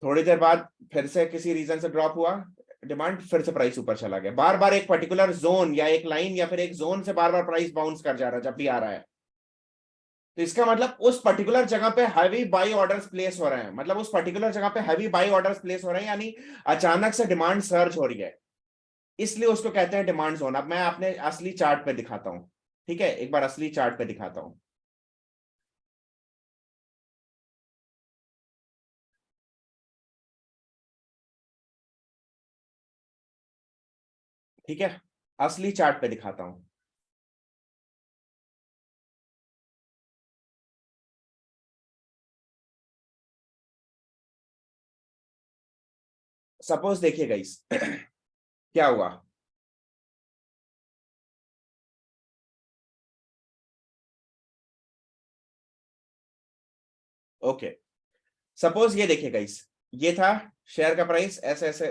थोड़ी देर बाद फिर से किसी रीजन से ड्रॉप हुआ डिमांड, फिर से प्राइस ऊपर चला गया, बार बार एक पर्टिकुलर जोन या एक लाइन या फिर एक जोन से बार बार प्राइस बाउंस कर जा रहा है जब भी आ रहा है, तो इसका मतलब उस पर्टिकुलर जगह पे हैवी बाई ऑर्डर्स प्लेस हो रहे हैं, मतलब उस पर्टिकुलर जगह पे हैवी बाई ऑर्डर्स प्लेस हो रहे हैं, यानी अचानक से डिमांड सर्ज हो रही है, इसलिए उसको कहते हैं डिमांड जोन। अब मैं अपने असली चार्ट पे दिखाता हूं, ठीक है? एक बार असली चार्ट पे दिखाता हूं। ठीक है, असली चार्ट पे दिखाता हूं। सपोज देखिए गाइस क्या हुआ, ओके, सपोज ये देखिए गाइस, ये था शेयर का प्राइस ऐसे ऐसे,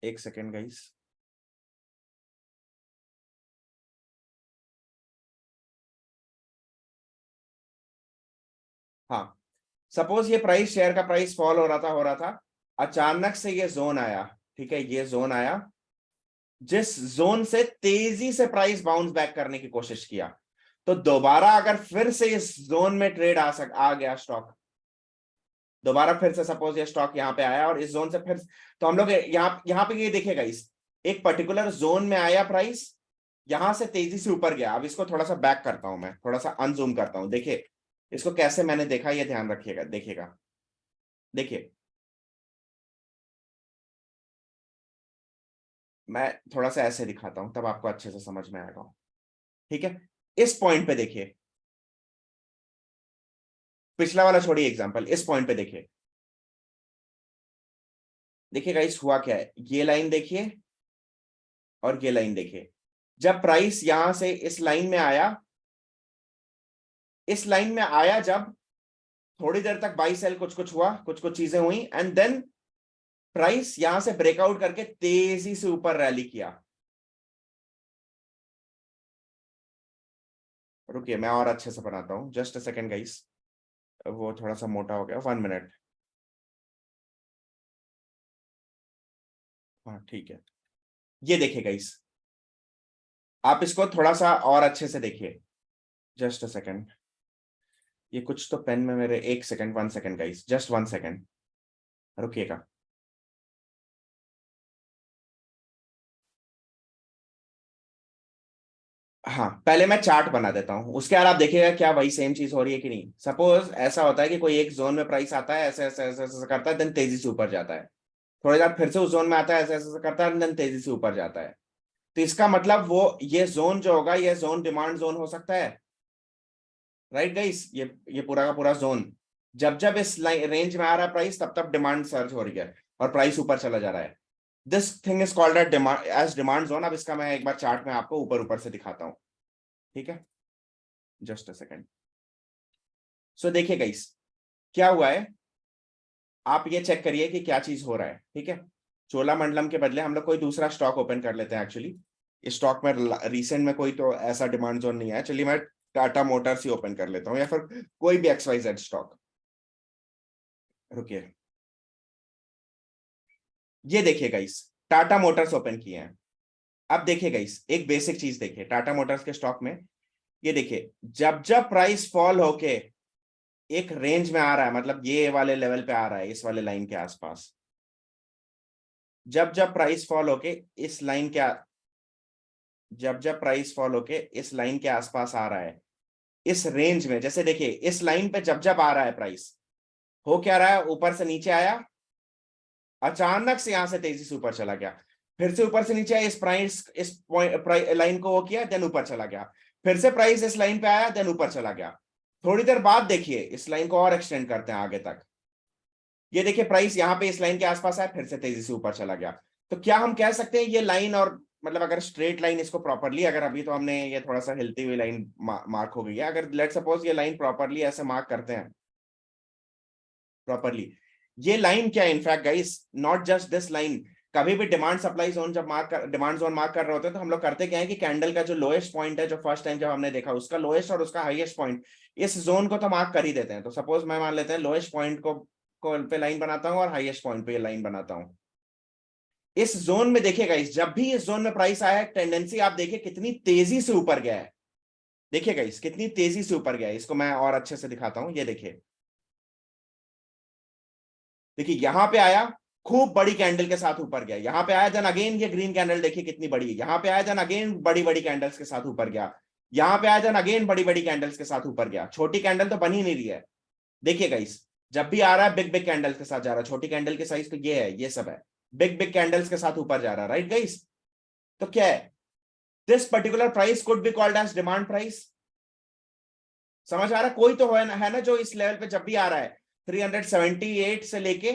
एक सेकेंड गाइस, हाँ, सपोज ये प्राइस, शेयर का प्राइस फॉल हो रहा था, अचानक से ये जोन आया, ठीक है, ये जोन आया, जिस जोन से तेजी से प्राइस बाउंस बैक करने की कोशिश किया, तो दोबारा अगर फिर से इस जोन में ट्रेड आ गया स्टॉक, दोबारा फिर से सपोज ये स्टॉक यहाँ पे आया और इस जोन से फिर, तो हम लोग यहाँ यहाँ पे ये देखेगा इस एक पर्टिकुलर जोन में आया प्राइस, यहां से तेजी से ऊपर गया। अब इसको थोड़ा सा बैक करता हूं, मैं थोड़ा सा अनजूम करता हूं, देखिए इसको कैसे मैंने देखा, ये ध्यान रखिएगा, देखिएगा, देखिए मैं थोड़ा सा ऐसे दिखाता हूं तब आपको अच्छे से समझ में आएगा। ठीक है, इस पॉइंट पे देखिए, पिछला वाला छोड़िए एग्जांपल, इस पॉइंट पे देखिए, देखिए गाइस हुआ क्या है, ये लाइन देखिए और ये लाइन देखिए। जब प्राइस यहां से इस लाइन में आया, इस लाइन में आया जब, थोड़ी देर तक बाई सेल कुछ कुछ हुआ, कुछ कुछ चीजें हुई, एंड देन प्राइस यहां से ब्रेकआउट करके तेजी से ऊपर रैली किया। रुकिए मैं और अच्छे से बनाता हूं, जस्ट अ सेकेंड गाइस, वो थोड़ा सा मोटा हो गया, 1 मिनट। हाँ ठीक है, ये देखिए गाइस, आप इसको थोड़ा सा और अच्छे से देखिए, जस्ट अ सेकेंड, ये कुछ तो पेन में मेरे, 1 second, 1 second guys, just 1 second, रुकिएगा। हाँ पहले मैं चार्ट बना देता हूँ, उसके बाद आप देखिएगा क्या वही सेम चीज हो रही है कि नहीं। सपोज ऐसा होता है कि कोई एक जोन में प्राइस आता है, ऐसे ऐसे ऐसे ऐसे करता है, देन तेजी से ऊपर जाता है, थोड़ी देर फिर से उस जोन में आता है, ऐसे ऐसे ऐसे करता है, देन तेजी से ऊपर जाता है। तो इसका मतलब वो ये जोन जो होगा, ये जोन डिमांड जोन हो सकता है, राइट गाइस, ये पूरा का पूरा जोन, जब जब इस रेंज में आ रहा है प्राइस, तब तब डिमांड सर्ज हो रही है और प्राइस ऊपर चला जा रहा है। This thing is called as demand zone. अब इसका मैं एक बार चार्ट में आपको ऊपर ऊपर से दिखाता हूँ, ठीक है, जस्ट अ सेकेंड। सो देखिए गाइस क्या हुआ है, आप ये चेक करिए कि क्या चीज हो रहा है, ठीक है। चोलामंडलम के बदले हम लोग कोई दूसरा स्टॉक ओपन कर लेते हैं। एक्चुअली इस स्टॉक में रिसेंट में कोई तो ऐसा डिमांड जोन नहीं है, चलिए मैं टाटा मोटर्स ही ओपन कर लेता हूँ, या फिर कोई भी XYZ स्टॉक। रुकिए, ये देखिए गाइस, टाटा मोटर्स ओपन किए हैं। अब देखिए गाइस, एक बेसिक चीज देखिए टाटा मोटर्स के स्टॉक में, ये देखिए जब जब प्राइस फॉल होके एक रेंज में आ रहा है, मतलब ये वाले लेवल पे आ रहा है, इस वाले लाइन के आसपास, जब जब प्राइस फॉल होके इस लाइन के जब जब प्राइस फॉल होके इस लाइन के आसपास आ रहा है, इस रेंज में, जैसे देखिए इस लाइन पे जब जब आ रहा है प्राइस, हो क्या रहा है, ऊपर से नीचे आया, अचानक से यहां से तेजी से ऊपर चला गया, फिर से ऊपर से नीचे आया, इस प्राइस इस लाइन को वो किया, देन ऊपर चला गया, फिर से प्राइस इस लाइन पे आया, देन ऊपर चला गया। थोड़ी देर बाद देखिए, इस लाइन को और एक्सटेंड करते हैं आगे तक, ये देखिए प्राइस यहाँ पे इस लाइन के आसपास आया, फिर से तेजी से ऊपर चला गया। तो क्या हम कह सकते हैं ये लाइन, और मतलब अगर स्ट्रेट लाइन इसको प्रॉपरली, अगर अभी तो हमने ये थोड़ा सा हिलती हुई लाइन मार्क हो गई है, अगर लेट सपोज ये लाइन प्रॉपरली ऐसे मार्क करते हैं प्रॉपरली, ये लाइन क्या है in fact guys, not just this line, कभी भी डिमांड सप्लाई जोन जब डिमांड जोन मार्क कर रहे होते हैं, तो हम लोग करते क्या है कि कैंडल का जो लोएस्ट पॉइंट है, जो फर्स्ट टाइम जब हमने देखा, उसका लोएस्ट और उसका हाईएस्ट पॉइंट, इस जोन को तो मार्क कर ही देते हैं। तो सपोज मैं मान लेते हैं लोएस्ट पॉइंट को पे लाइन बनाता हूं और हाईएस्ट पॉइंट पे लाइन बनाता हूं। इस जोन में देखिएगा, इस जब भी इस जोन में प्राइस आया है, टेंडेंसी आप देखिए कितनी तेजी से ऊपर गया है, देखिएगा इस कितनी तेजी से ऊपर गया है। इसको मैं और अच्छे से दिखाता हूं, ये देखिए, देखिए यहां पे आया, खूब बड़ी कैंडल के साथ ऊपर गया, यहां पे आया, देन अगेन ये ग्रीन कैंडल देखिए कितनी बड़ी है, यहां पे आया, देन अगेन बड़ी बड़ी कैंडल्स के साथ ऊपर गया, यहां पे आया, देन अगेन बड़ी बड़ी कैंडल्स के साथ ऊपर गया। छोटी कैंडल तो बन ही नहीं रही है, देखिएगा इस जब भी आ रहा है बिग बिग कैंडल्स के साथ जा रहा है, छोटी कैंडल की साइज तो ये है, ये सब है, बिग बिग कैंडल्स के साथ ऊपर जा रहा है, राइट गाइस। तो क्या है, this particular price could be called as demand price. समझ आ रहा है, कोई तो है ना जो इस लेवल पे जब भी आ रहा है, 378 से लेके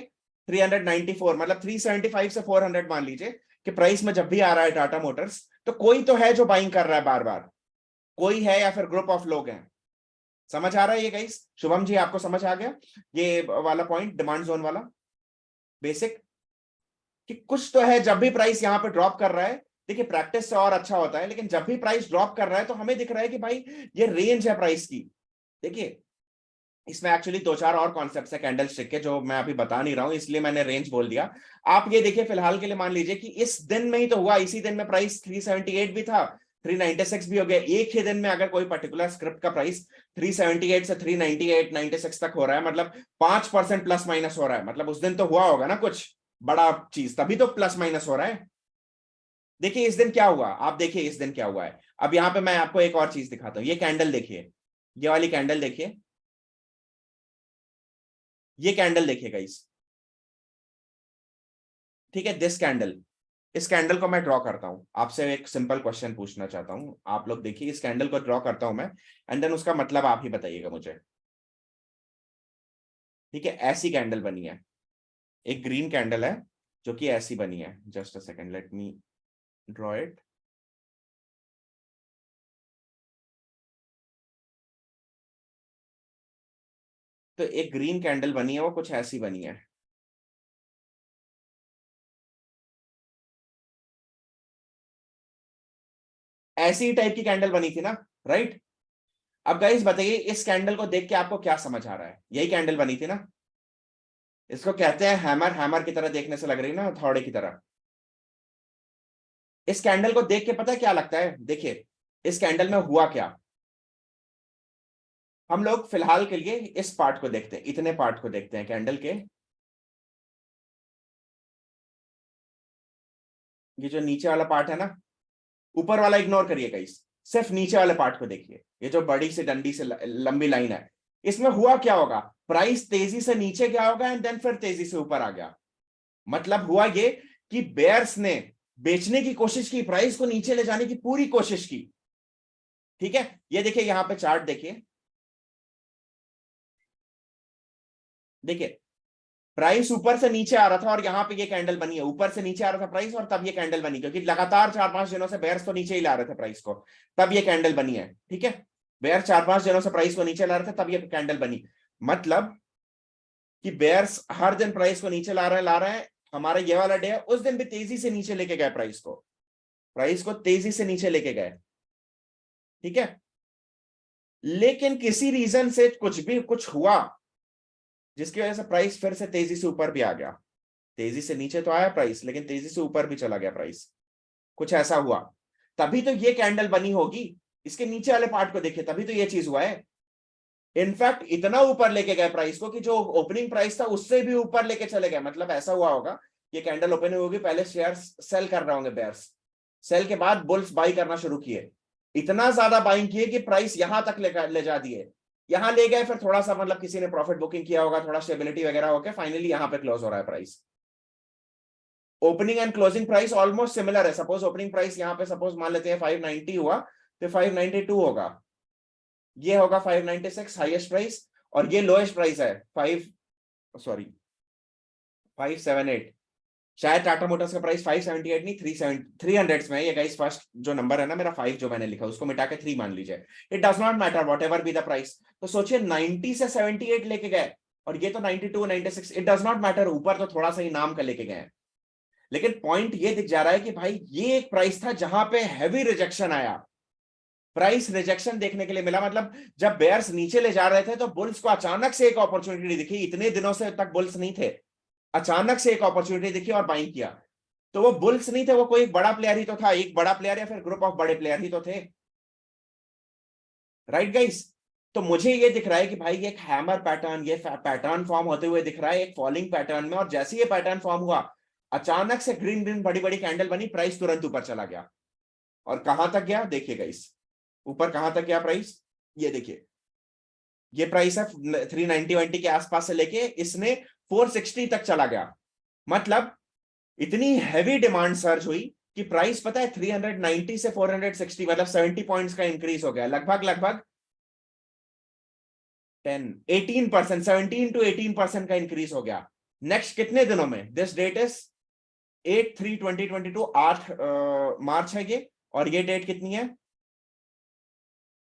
394, मतलब 375 से 400 मान लीजिए कि प्राइस में जब भी आ रहा है टाटा मोटर्स, तो कोई तो है जो बाइंग कर रहा है बार बार, कोई है या फिर ग्रुप ऑफ लोग हैं। समझ आ रहा है ये गाइस, शुभम जी आपको समझ आ गया ये वाला पॉइंट, डिमांड जोन वाला बेसिक, कि कुछ तो है जब भी प्राइस यहां पे ड्रॉप कर रहा है। देखिए प्रैक्टिस से और अच्छा होता है, लेकिन जब भी प्राइस ड्रॉप कर रहा है तो हमें दिख रहा है कि भाई ये रेंज है प्राइस की, देखिए इसमें एक्चुअली दो चार और कॉन्सेप्ट्स है कैंडल स्टिक के जो मैं अभी बता नहीं रहा हूं, इसलिए मैंने रेंज बोल दिया। आप ये देखिए फिलहाल के लिए मान लीजिए कि इस दिन में ही तो हुआ, इसी दिन में प्राइस 378 भी था, 396 भी हो गया। एक ही दिन में अगर कोई पर्टिकुलर स्क्रिप्ट का प्राइस 378 से 398 96 तक हो रहा है, मतलब 5% प्लस माइनस हो रहा है, मतलब उस दिन तो हुआ होगा ना कुछ बड़ा चीज, तभी तो प्लस माइनस हो रहा है। देखिए इस दिन क्या हुआ, आप देखिए इस दिन क्या हुआ है। अब यहां पे मैं आपको एक और चीज दिखाता हूं, ये कैंडल देखिए, ये वाली कैंडल देखिए, ये कैंडल देखिएगा इस, ठीक है, दिस कैंडल, इस कैंडल को मैं ड्रॉ करता हूं, आपसे एक सिंपल क्वेश्चन पूछना चाहता हूं, आप लोग देखिए इस कैंडल को ड्रॉ करता हूं मैं, एंड देन उसका मतलब आप ही बताइएगा मुझे। ठीक है, ऐसी कैंडल बनी है, एक ग्रीन कैंडल है जो कि ऐसी बनी है, just a second let me draw it. तो एक ग्रीन कैंडल बनी है, वो कुछ ऐसी बनी है, ऐसी ही टाइप की कैंडल बनी थी ना, राइट। अब गाइस बताइए इस कैंडल को देख के आपको क्या समझ आ रहा है, यही कैंडल बनी थी ना, इसको कहते हैं हैमर, हैमर की तरह देखने से लग रही है ना, हथौड़े की तरह। इस कैंडल को देख के पता है क्या लगता है, देखिए इस कैंडल में हुआ क्या। हम लोग फिलहाल के लिए इस पार्ट को देखते हैं, इतने पार्ट को देखते हैं कैंडल के, ये जो नीचे वाला पार्ट है ना, ऊपर वाला इग्नोर करिए गाइस, सिर्फ नीचे वाले पार्ट को देखिए, ये जो बड़ी सी डंडी से लंबी लाइन है, इसमें हुआ क्या होगा, प्राइस तेजी से नीचे गया होगा एंड देन फिर तेजी से ऊपर आ गया। मतलब हुआ ये कि बेयर्स ने बेचने की कोशिश की, प्राइस को नीचे ले जाने की पूरी कोशिश की। ठीक है, ये देखिए यहां पे चार्ट देखिए, देखिए प्राइस ऊपर से नीचे आ रहा था और यहां पे ये कैंडल बनी है, ऊपर से नीचे आ रहा था प्राइस और तब ये कैंडल बनी, क्योंकि लगातार 4-5 दिनों से बेयर्स तो नीचे ही ला रहे थे प्राइस को, तब ये कैंडल बनी है। ठीक है, बेयर 4-5 दिनों से प्राइस को नीचे ला रहे थे, तब ये कैंडल बनी। मतलब कि बेयर्स हर दिन प्राइस को नीचे ला रहे हैं। हमारा ये वाला डे है, उस दिन भी तेजी से नीचे लेके गए प्राइस को, प्राइस को तेजी से नीचे लेके गए। ठीक है, लेकिन किसी रीजन से कुछ भी कुछ हुआ जिसकी वजह से प्राइस फिर से तेजी से ऊपर भी आ गया, तेजी से नीचे तो आया प्राइस लेकिन तेजी से ऊपर भी चला गया प्राइस, कुछ ऐसा हुआ, तभी तो ये कैंडल बनी होगी। इसके नीचे वाले पार्ट को देखिए, तभी तो ये चीज हुआ है। इनफैक्ट इतना ऊपर लेके गए प्राइस को कि जो ओपनिंग प्राइस था उससे भी ऊपर लेके चले गए। मतलब ऐसा हुआ होगा, ये कैंडल ओपन हुई होगी, पहले शेयर्स सेल कर रहे होंगे बेयर्स, सेल के बाद बुल्स बाई करना शुरू किए, इतना ज्यादा बाइंग किए कि प्राइस यहां तक ले जा दिए, यहां ले गए, फिर थोड़ा सा मतलब किसी ने प्रॉफिट बुकिंग किया होगा, थोड़ा स्टेबिलिटी वगैरह होकर फाइनली यहां पे क्लोज हो रहा है price. Opening and closing price almost similar है, सपोज ओपनिंग प्राइस यहाँ पे सपोज मान लेते हैं 590 हुआ, तो 592 होगा, ये होगा 596 हाईएस्ट प्राइस, और ये लोएस्ट प्राइस है 578। शायद टाटा मोटर्स का प्राइस 578 नहीं 300 में है, ये गाइस फर्स्ट जो नंबर है ना मेरा 5 जो मैंने लिखा उसको मिटा के 3 मान लीजिए, it does not matter what ever be the price. तो सोचिए 90 से 78 लेके गए, और ये तो 92 96, इट डज नॉट मैटर, ऊपर तो थोड़ा सा ही नाम का लेके गए। लेकिन पॉइंट ये दिख जा रहा है कि भाई ये एक प्राइस था जहां पे हैवी रिजेक्शन आया, प्राइस रिजेक्शन देखने के लिए मिला। मतलब जब बेयर्स नीचे ले जा रहे थे तो बुल्स को अचानक से एक अपॉर्चुनिटी दिखी, इतने दिनों से तक बुल्स नहीं थे, अचानक से एक अपॉर्चुनिटी दिखी और बाइंग किया। तो वो बुल्स नहीं थे, वो कोई बड़ा प्लेयर ही तो था, एक बड़ा प्लेयर या फिर ग्रुप ऑफ बड़े प्लेयर ही तो थे, राइट गाइस। तो मुझे ये दिख रहा है कि भाई एक हैमर पैटर्न, ये पैटर्न फॉर्म होते हुए दिख रहा है एक फॉलिंग पैटर्न में, और जैसे ये पैटर्न फॉर्म हुआ अचानक से ग्रीन ग्रीन बड़ी बड़ी कैंडल बनी, प्राइस तुरंत ऊपर चला गया। और कहां तक गया देखिएगा, इस ऊपर कहां तक गया प्राइस, ये देखिए, ये प्राइस है 390 के आसपास से लेके इसने 460 तक चला गया। मतलब इतनी हैवी डिमांड सर्ज हुई कि प्राइस पता है 390 से 460, मतलब 70 पॉइंट्स का इंक्रीज हो गया, लगभग लगभग 18%, 17 to 18% का इंक्रीज हो गया नेक्स्ट कितने दिनों में। दिस डेट इज 8/3/2022, 8 मार्च है ये, और ये डेट कितनी है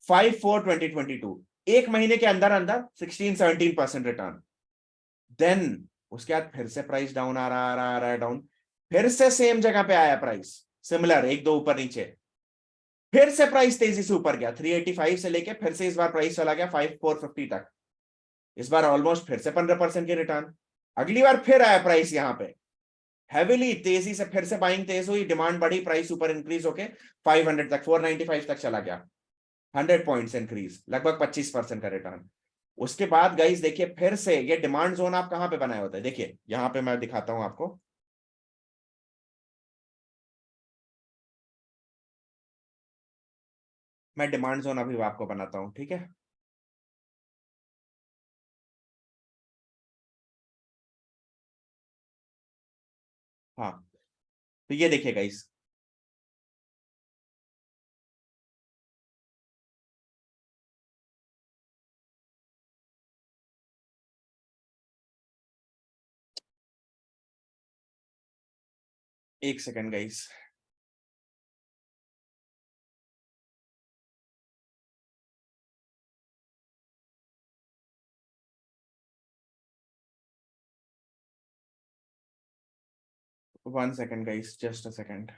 5/4/2022, एक महीने के अंदर अंदर 16-17% रिटर्न। देन उसके बाद फिर से प्राइस डाउन आ रहा है डाउन, फिर से सेम जगह पे आया प्राइस, सिमिलर एक दो ऊपर नीचे, फिर से प्राइस तेजी से ऊपर गया 385 से लेके, फिर से इस बार प्राइस चला गया 5,450 तक। इस बार ऑलमोस्ट फिर से 15% की रिटर्न। अगली बार फिर आया प्राइस यहाँ पे हैविली, तेजी से फिर से बाइंग तेज हुई, डिमांड बढ़ी, प्राइस ऊपर इंक्रीज होके 500 तक, 495 तक चला गया, 100 पॉइंट्स इंक्रीज, लगभग 25% का रिटर्न। उसके बाद गाइस देखिए फिर से ये डिमांड जोन आप कहां पे बनाए होते हैं, देखिए यहां पे मैं दिखाता हूं आपको। मैं डिमांड जोन अभी आपको बनाता हूं, ठीक है। हाँ, तो ये देखिए गाइस, एक second guys. 1 second guys, just a second.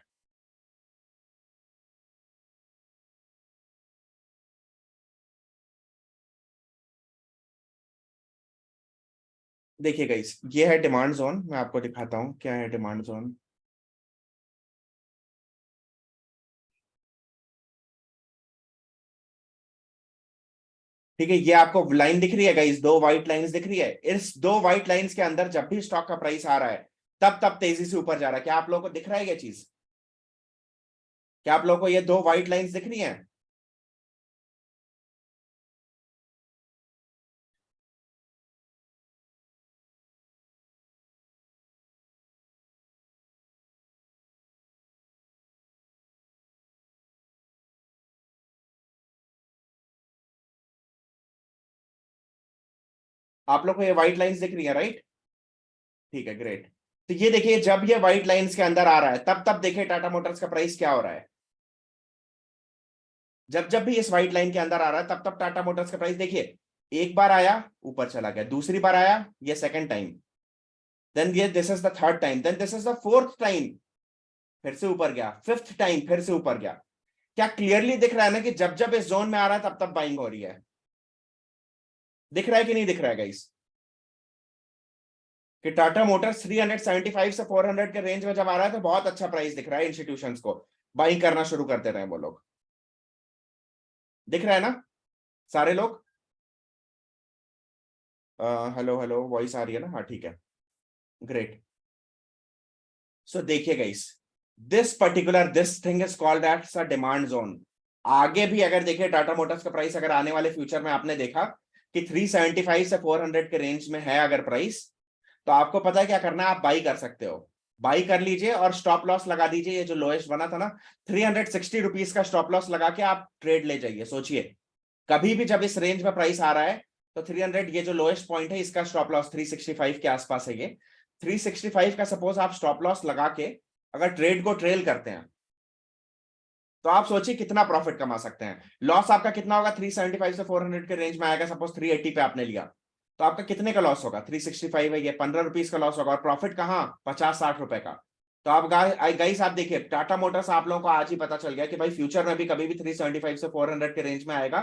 देखिए गाइस, ये है डिमांड जोन, मैं आपको दिखाता हूँ क्या है डिमांड जोन। ठीक है, ये आपको लाइन दिख रही है गाइस, दो व्हाइट लाइंस दिख रही है, इस दो व्हाइट लाइंस के अंदर जब भी स्टॉक का प्राइस आ रहा है तब तब तेजी से ऊपर जा रहा है। क्या आप लोगों को दिख रहा है ये चीज? क्या आप लोगों को ये दो व्हाइट लाइंस दिख रही हैं? आप लोग को ये व्हाइट लाइंस दिख रही है, राइट? ठीक है, ग्रेट। तो ये देखिए, जब ये व्हाइट लाइंस के अंदर आ रहा है तब तब देखिए टाटा मोटर्स का प्राइस क्या हो रहा है। जब जब भी इस व्हाइट लाइन के अंदर आ रहा है तब तब टाटा मोटर्स का प्राइस देखिए, एक बार आया ऊपर चला गया, दूसरी बार आया, ये सेकंड टाइम, देन ये this is the third time, then this is the fourth time, फिर से ऊपर गया, फिफ्थ टाइम फिर से ऊपर गया। क्या क्लियरली दिख रहा है ना कि जब जब इस जोन में आ रहा है तब तब बाइंग हो रही है? दिख रहा है कि नहीं दिख रहा है गाइस? कि टाटा मोटर्स 375 से 400 के रेंज में जब आ रहा है तो बहुत अच्छा प्राइस दिख रहा है इंस्टीट्यूशंस को, बाइंग करना शुरू करते रहे वो लोग। दिख रहा है ना सारे लोग? हेलो हेलो, वॉइस आ रही है ना? हाँ ठीक है, ग्रेट। सो देखिए guys, this thing is called at a demand zone. आगे भी अगर देखिए टाटा मोटर्स का प्राइस अगर आने वाले फ्यूचर में आपने देखा कि 375 से 400 के रेंज में है अगर प्राइस, तो आपको पता है क्या करना है, आप बाई कर सकते हो। बाई कर लीजिए और स्टॉप लॉस लगा दीजिए, ये जो लोएस्ट बना था ना 360 रुपीज का स्टॉप लॉस लगा के आप ट्रेड ले जाइए। सोचिए, कभी भी जब इस रेंज में प्राइस आ रहा है तो 300, ये जो लोएस्ट पॉइंट है इसका स्टॉप लॉस 365 के आसपास है, ये 365 का सपोज आप स्टॉप लॉस लगा के अगर ट्रेड को ट्रेल करते हैं तो आप सोचिए कितना प्रॉफिट कमा सकते हैं। लॉस आपका कितना होगा? 375 से 400 के रेंज में आएगा, सपोज 380 पे आपने लिया तो आपका कितने का लॉस होगा? 365 है ये, 15 रुपीज का लॉस होगा, और प्रॉफिट कहाँ? 50-60 रुपए का। तो आप गाइस आप देखिए, टाटा मोटर्स आप लोगों को आज ही पता चल गया कि भाई फ्यूचर में भी कभी भी 375 से 400 के रेंज में आएगा,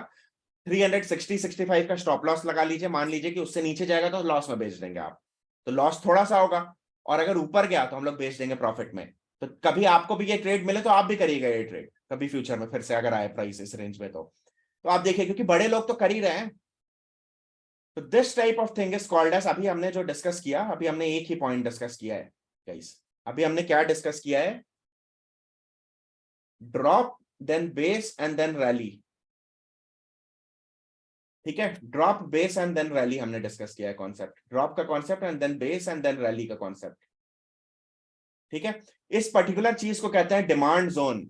365 का स्टॉप लॉस लगा लीजिए, मान लीजिए कि उससे नीचे जाएगा तो लॉस में बेच देंगे आप, तो लॉस थोड़ा सा होगा, और अगर ऊपर गया तो हम लोग बेच देंगे प्रॉफिट में। तो कभी आपको भी ये ट्रेड मिले तो आप भी करिएगा ये ट्रेड कभी फ्यूचर में, फिर से अगर आए प्राइस इस रेंज में तो आप देखिए, क्योंकि बड़े लोग तो कर ही रहे हैं। तो this type of thing is called as, अभी हमने जो डिस्कस किया, अभी हमने एक ही पॉइंट डिस्कस किया है गाइस। अभी हमने क्या डिस्कस किया है? Drop, then base and then rally. ठीक है, drop base and then rally हमने डिस्कस किया है, कॉन्सेप्ट ड्रॉप का concept and then base and then rally का कॉन्सेप्ट। ठीक है, इस पर्टिकुलर चीज को कहते हैं डिमांड जोन।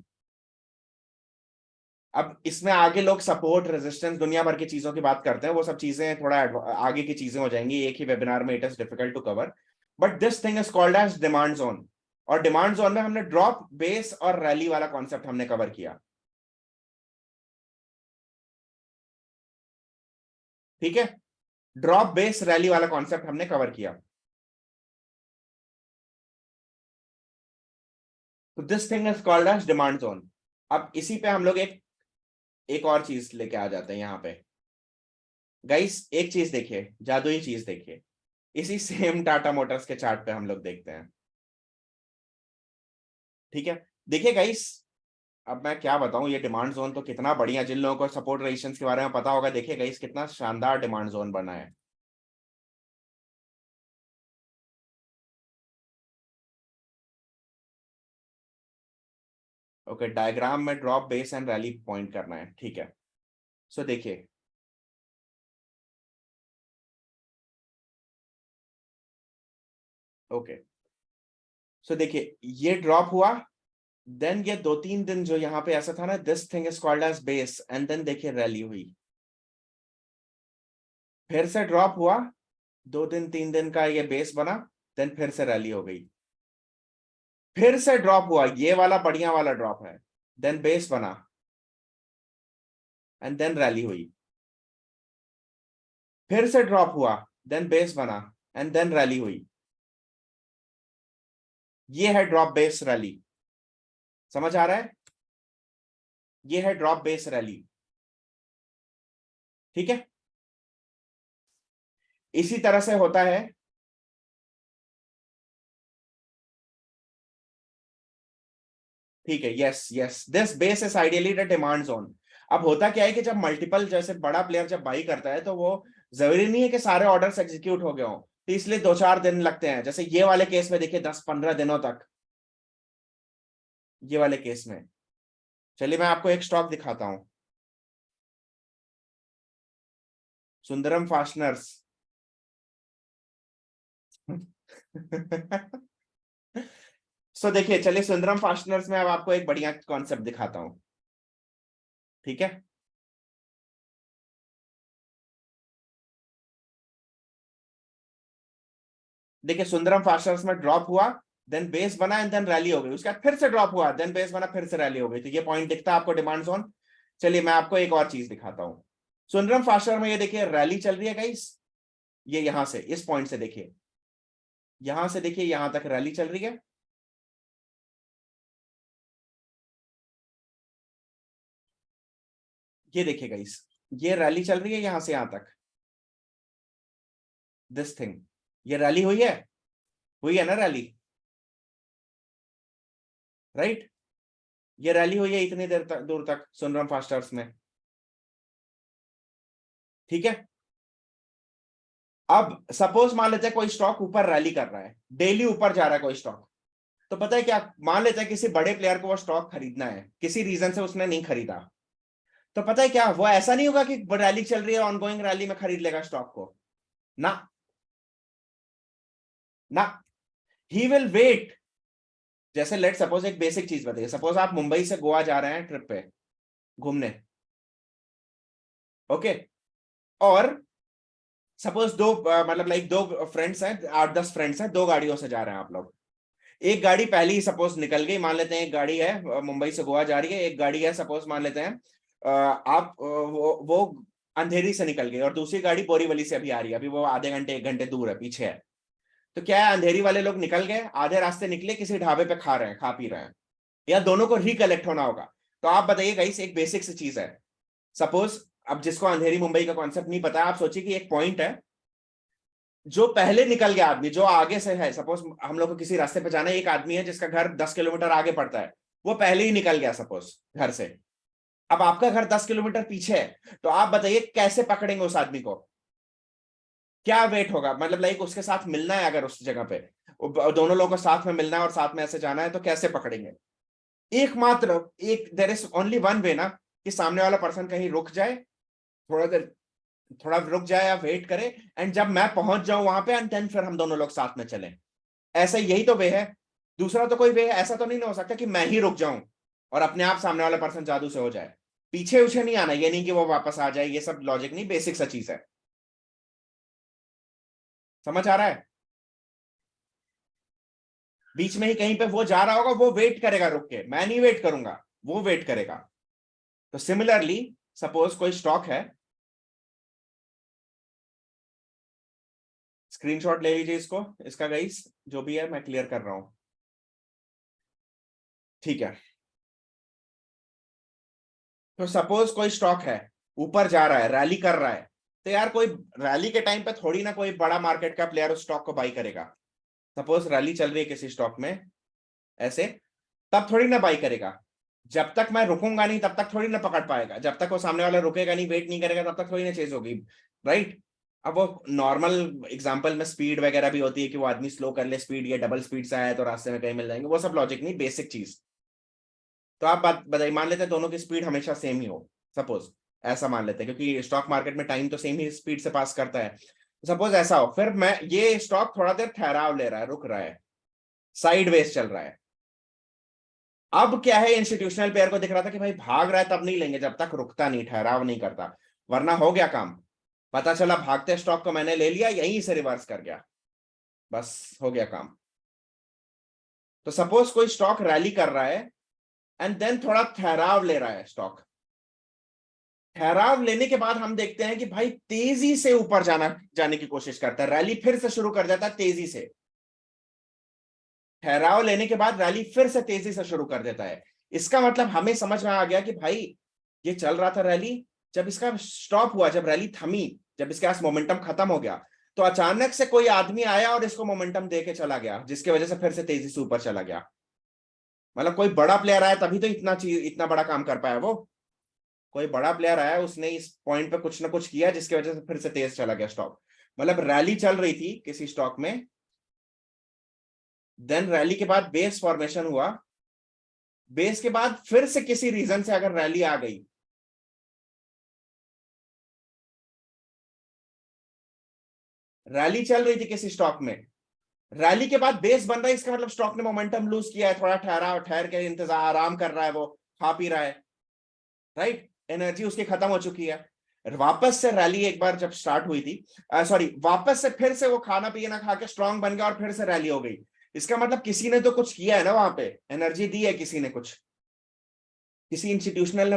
अब इसमें आगे लोग सपोर्ट, रेजिस्टेंस, दुनिया भर की चीजों की बात करते हैं, वो सब चीजें थोड़ा आगे की चीजें हो जाएंगी, एक ही वेबिनार में it is difficult to cover, but this thing is called as demand zone. और डिमांड जोन में हमने ड्रॉप, बेस और रैली वाला कॉन्सेप्ट हमने कवर किया। ठीक है, ड्रॉप, बेस, रैली वाला कॉन्सेप्ट हमने कवर किया। तो this thing is called as demand zone. अब इसी पे हम लोग एक एक और चीज लेके आ जाते हैं यहाँ पे। गाइस एक चीज देखिए, जादुई चीज देखिए, इसी सेम टाटा मोटर्स के चार्ट पे हम लोग देखते हैं। ठीक है, देखिए गाइस, अब मैं क्या बताऊं, ये डिमांड जोन तो कितना बढ़िया, जिन लोगों को सपोर्ट रेजिस्टेंस के बारे में पता होगा, देखिए गाइस कितना शानदार डिमांड जोन बना है। ओके, डायग्राम में drop, base and rally point करना है, ठीक है। सो देखिए, ओके, सो देखिए ये ड्रॉप हुआ, देन ये 2-3 दिन जो यहाँ पे ऐसा था ना, this thing is called as base, and then देखिए रैली हुई, फिर से ड्रॉप हुआ, 2 दिन 3 दिन का ये बेस बना, देन फिर से रैली हो गई, फिर से ड्रॉप हुआ, ये वाला बढ़िया वाला ड्रॉप है, देन बेस बना एंड देन रैली हुई, फिर से ड्रॉप हुआ, देन बेस बना एंड देन रैली हुई। ये है ड्रॉप बेस रैली, समझ आ रहा है? ये है ड्रॉप बेस रैली, ठीक है। इसी तरह से होता है, ठीक है, yes yes, this base is ideally the demand zone. अब होता क्या है कि जब मल्टीपल, जैसे बड़ा प्लेयर जब बाई करता है, तो वो जरूरी नहीं है कि सारे ऑर्डर्स एग्जीक्यूट हो गए हों, तो इसलिए 2-4 दिन लगते हैं, जैसे ये वाले केस में देखिए 10-15 दिनों तक, ये वाले केस में। चलिए मैं आपको एक स्टॉक दिखाता हूं, सुंदरम फास्टनर्स। सो देखिए, चलिए सुंदरम फास्टनर्स में अब आपको एक बढ़िया कॉन्सेप्ट दिखाता हूं, ठीक है। देखिए सुंदरम फास्टनर्स में ड्रॉप हुआ, देन बेस बना एंड देन रैली हो गई, उसके बाद फिर से ड्रॉप हुआ, देन बेस बना, फिर से रैली हो गई, तो ये पॉइंट दिखता है आपको डिमांड जोन। चलिए मैं आपको एक और चीज दिखाता हूं, सुंदरम फास्टर में ये देखिए रैली चल रही है गाइस, ये यहां से इस पॉइंट से देखिए, यहां से देखिए यहां तक रैली चल रही है, ये देखिए गाइस, ये रैली चल रही है यहां से यहां तक, दिस थिंग, ये रैली हुई है ना रैली, राइट? ये रैली हुई है इतनी देर तक, दूर तक सुनरम फास्टर्स में, ठीक है। अब सपोज मान लेते हैं कोई स्टॉक ऊपर रैली कर रहा है, डेली ऊपर जा रहा है कोई स्टॉक, तो पता है क्या, मान लेते हैं किसी बड़े प्लेयर को वो स्टॉक खरीदना है, किसी रीजन से उसने नहीं खरीदा, तो पता है क्या, वो ऐसा नहीं होगा कि रैली चल रही है ऑनगोइंग रैली में खरीद लेगा स्टॉक को, ना ना, ही विल वेट। जैसे लेट सपोज एक बेसिक चीज बताइए, सपोज आप मुंबई से गोवा जा रहे हैं ट्रिप पे घूमने, ओके, और सपोज दो मतलब लाइक दो फ्रेंड्स हैं, 8-10 फ्रेंड्स हैं, 2 गाड़ियों से जा रहे हैं आप लोग, एक गाड़ी पहले ही सपोज निकल गई, मान लेते हैं एक गाड़ी है मुंबई से गोवा जा रही है, एक गाड़ी है सपोज मान लेते हैं आप वो अंधेरी से निकल गई, और दूसरी गाड़ी बोरीवली से अभी आ रही है, अभी वो आधे घंटे 1 घंटे दूर है, पीछे है। तो क्या है, अंधेरी वाले लोग निकल गए, आधे रास्ते निकले, किसी ढाबे पे खा रहे हैं, खा पी रहे हैं, या दोनों को रिकलेक्ट होना होगा। तो आप बताइए गाइस, एक बेसिक सी चीज है, सपोज अब जिसको अंधेरी मुंबई का कॉन्सेप्ट नहीं पता, आप सोचिए कि एक पॉइंट है, जो पहले निकल गया आदमी, जो आगे से है, सपोज हम लोग को किसी रास्ते पे जाना है, एक आदमी है जिसका घर 10 किलोमीटर आगे पड़ता है, वो पहले ही निकल गया सपोज घर से, अब आपका घर 10 किलोमीटर पीछे है, तो आप बताइए कैसे पकड़ेंगे उस आदमी को, क्या वेट होगा, मतलब लाइक उसके साथ मिलना है, अगर उस जगह पे दोनों लोगों को साथ में मिलना है और साथ में ऐसे जाना है, तो कैसे पकड़ेंगे? एकमात्र एक, there is only one way ना, कि सामने वाला पर्सन कहीं रुक जाए, थोड़ा देर, थोड़ा रुक जाए या वेट करे, एंड जब मैं पहुंच जाऊं वहां पे, एंड देन फिर हम दोनों लोग साथ में चलें। ऐसा यही तो वे है, दूसरा तो कोई वे है, ऐसा तो नहीं ना हो सकता कि मैं ही रुक जाऊं और अपने आप सामने वाला पर्सन जादू से हो जाए, पीछे उछे नहीं आना, ये नहीं कि वो वापस आ जाए, ये सब लॉजिक नहीं, बेसिक सा चीज है, समझ आ रहा है? बीच में ही कहीं पे वो जा रहा होगा, वो वेट करेगा रुक के, मैं नहीं वेट करूंगा, वो वेट करेगा। तो सिमिलरली सपोज कोई स्टॉक है, स्क्रीनशॉट ले लीजिए इसको, इसका गाइस जो भी है मैं क्लियर कर रहा हूं, ठीक है। तो सपोज कोई स्टॉक है, ऊपर जा रहा है, रैली कर रहा है, तो यार कोई रैली के टाइम पे थोड़ी ना कोई बड़ा मार्केट का प्लेयर उस स्टॉक को बाई करेगा। सपोज रैली चल रही है किसी स्टॉक में ऐसे, तब थोड़ी ना बाई करेगा। जब तक मैं रुकूंगा नहीं तब तक थोड़ी ना पकड़ पाएगा, जब तक वो सामने वाला रुकेगा नहीं, वेट नहीं करेगा, तब तक थोड़ी ना चेज होगी, राइट। अब वो नॉर्मल एग्जांपल में स्पीड वगैरह भी होती है कि वो आदमी स्लो कर ले स्पीड, या डबल स्पीड से आया तो रास्ते में कहीं मिल जाएंगे, वो सब लॉजिक नहीं, बेसिक चीज। तो आप बात बताइए, मान लेते हैं दोनों की स्पीड हमेशा सेम ही हो, सपोज ऐसा मान लेते हैं, क्योंकि स्टॉक मार्केट में टाइम तो सेम ही स्पीड से पास करता है। सपोज ऐसा हो, फिर मैं ये स्टॉक थोड़ा देर ठहराव ले रहा है, रुक रहा है, साइड वेज चल रहा है। अब क्या है, इंस्टीट्यूशनल प्लेयर को दिख रहा था कि भाई भाग रहा है, तब नहीं लेंगे जब तक रुकता नहीं, ठहराव नहीं करता, वरना हो गया काम। पता चला भागते स्टॉक को मैंने ले लिया, यहीं से रिवर्स कर गया, बस हो गया काम। तो सपोज कोई स्टॉक रैली कर रहा है एंड देन थोड़ा ठहराव ले रहा है स्टॉक। ठहराव लेने के बाद हम देखते हैं कि भाई तेजी से ऊपर जाने की कोशिश करता है, रैली फिर से शुरू कर देता है तेजी से। ठहराव लेने के बाद रैली फिर से तेजी से शुरू कर देता है। इसका मतलब हमें समझ में आ गया कि भाई ये चल रहा था रैली, जब इसका स्टॉप हुआ, जब रैली थमी, जब इसके पास मोमेंटम खत्म हो गया, तो अचानक से कोई आदमी आया और इसको मोमेंटम दे के चला गया, जिसकी वजह से फिर से तेजी से ऊपर चला गया। मतलब कोई बड़ा प्लेयर आया तभी तो इतना चीज, इतना बड़ा काम कर पाया वो। कोई बड़ा प्लेयर आया, उसने इस पॉइंट पे कुछ ना कुछ किया जिसकी वजह से फिर से तेज चला गया स्टॉक। मतलब रैली चल रही थी किसी स्टॉक में, देन रैली के बाद बेस फॉर्मेशन हुआ, बेस के बाद फिर से किसी रीजन से अगर रैली आ गई, रैली चल रही थी किसी स्टॉक में, रैली के बाद बेस बन रहा है, इसका मतलब स्टॉक ने मोमेंटम लूज किया है, थोड़ा ठहर के इंतजार आराम कर रहा है, वो खा पी रहा है, राइट, एनर्जी उसकी खत्म हो चुकी है। वापस से रैली एक बार जब स्टार्ट हुई थी, सॉरी, वापस से फिर से वो खाना पीना खा के स्ट्रांग बन गया और फिर से रैली हो गई। इसका मतलब किसी ने तो कुछ किया है ना, वहां पे एनर्जी दी है किसी ने, कुछ किसी इंस्टीट्यूशन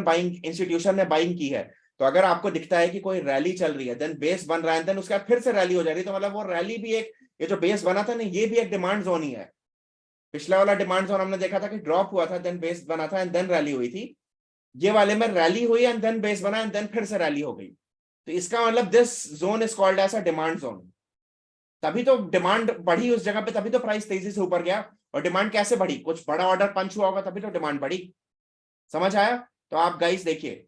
ने बाइंग की है। तो अगर आपको दिखता है कि कोई रैली चल रही है, देन बेस बन रहा है, देन उसके बाद फिर से रैली हो जा रही है, तो मतलब वो रैली भी एक, ये जो बेस बना था ना, ये भी एक डिमांड जोन ही है। पिछला वाला डिमांड जोन हमने देखा था कि ड्रॉप हुआ था, देन बेस बना था एंड देन रैली हुई थी। ये वाले में रैली हुई एंड देन बेस बना एंड देन फिर से रैली हो गई। तो इसका मतलब this zone is called as a demand zone. तभी तो डिमांड बढ़ी उस जगह पे, तभी तो प्राइस तेजी से ऊपर गया। और डिमांड कैसे बढ़ी, कुछ बड़ा ऑर्डर पंच हुआ होगा तभी तो डिमांड बढ़ी। समझ आया? तो आप गाइस देखिए,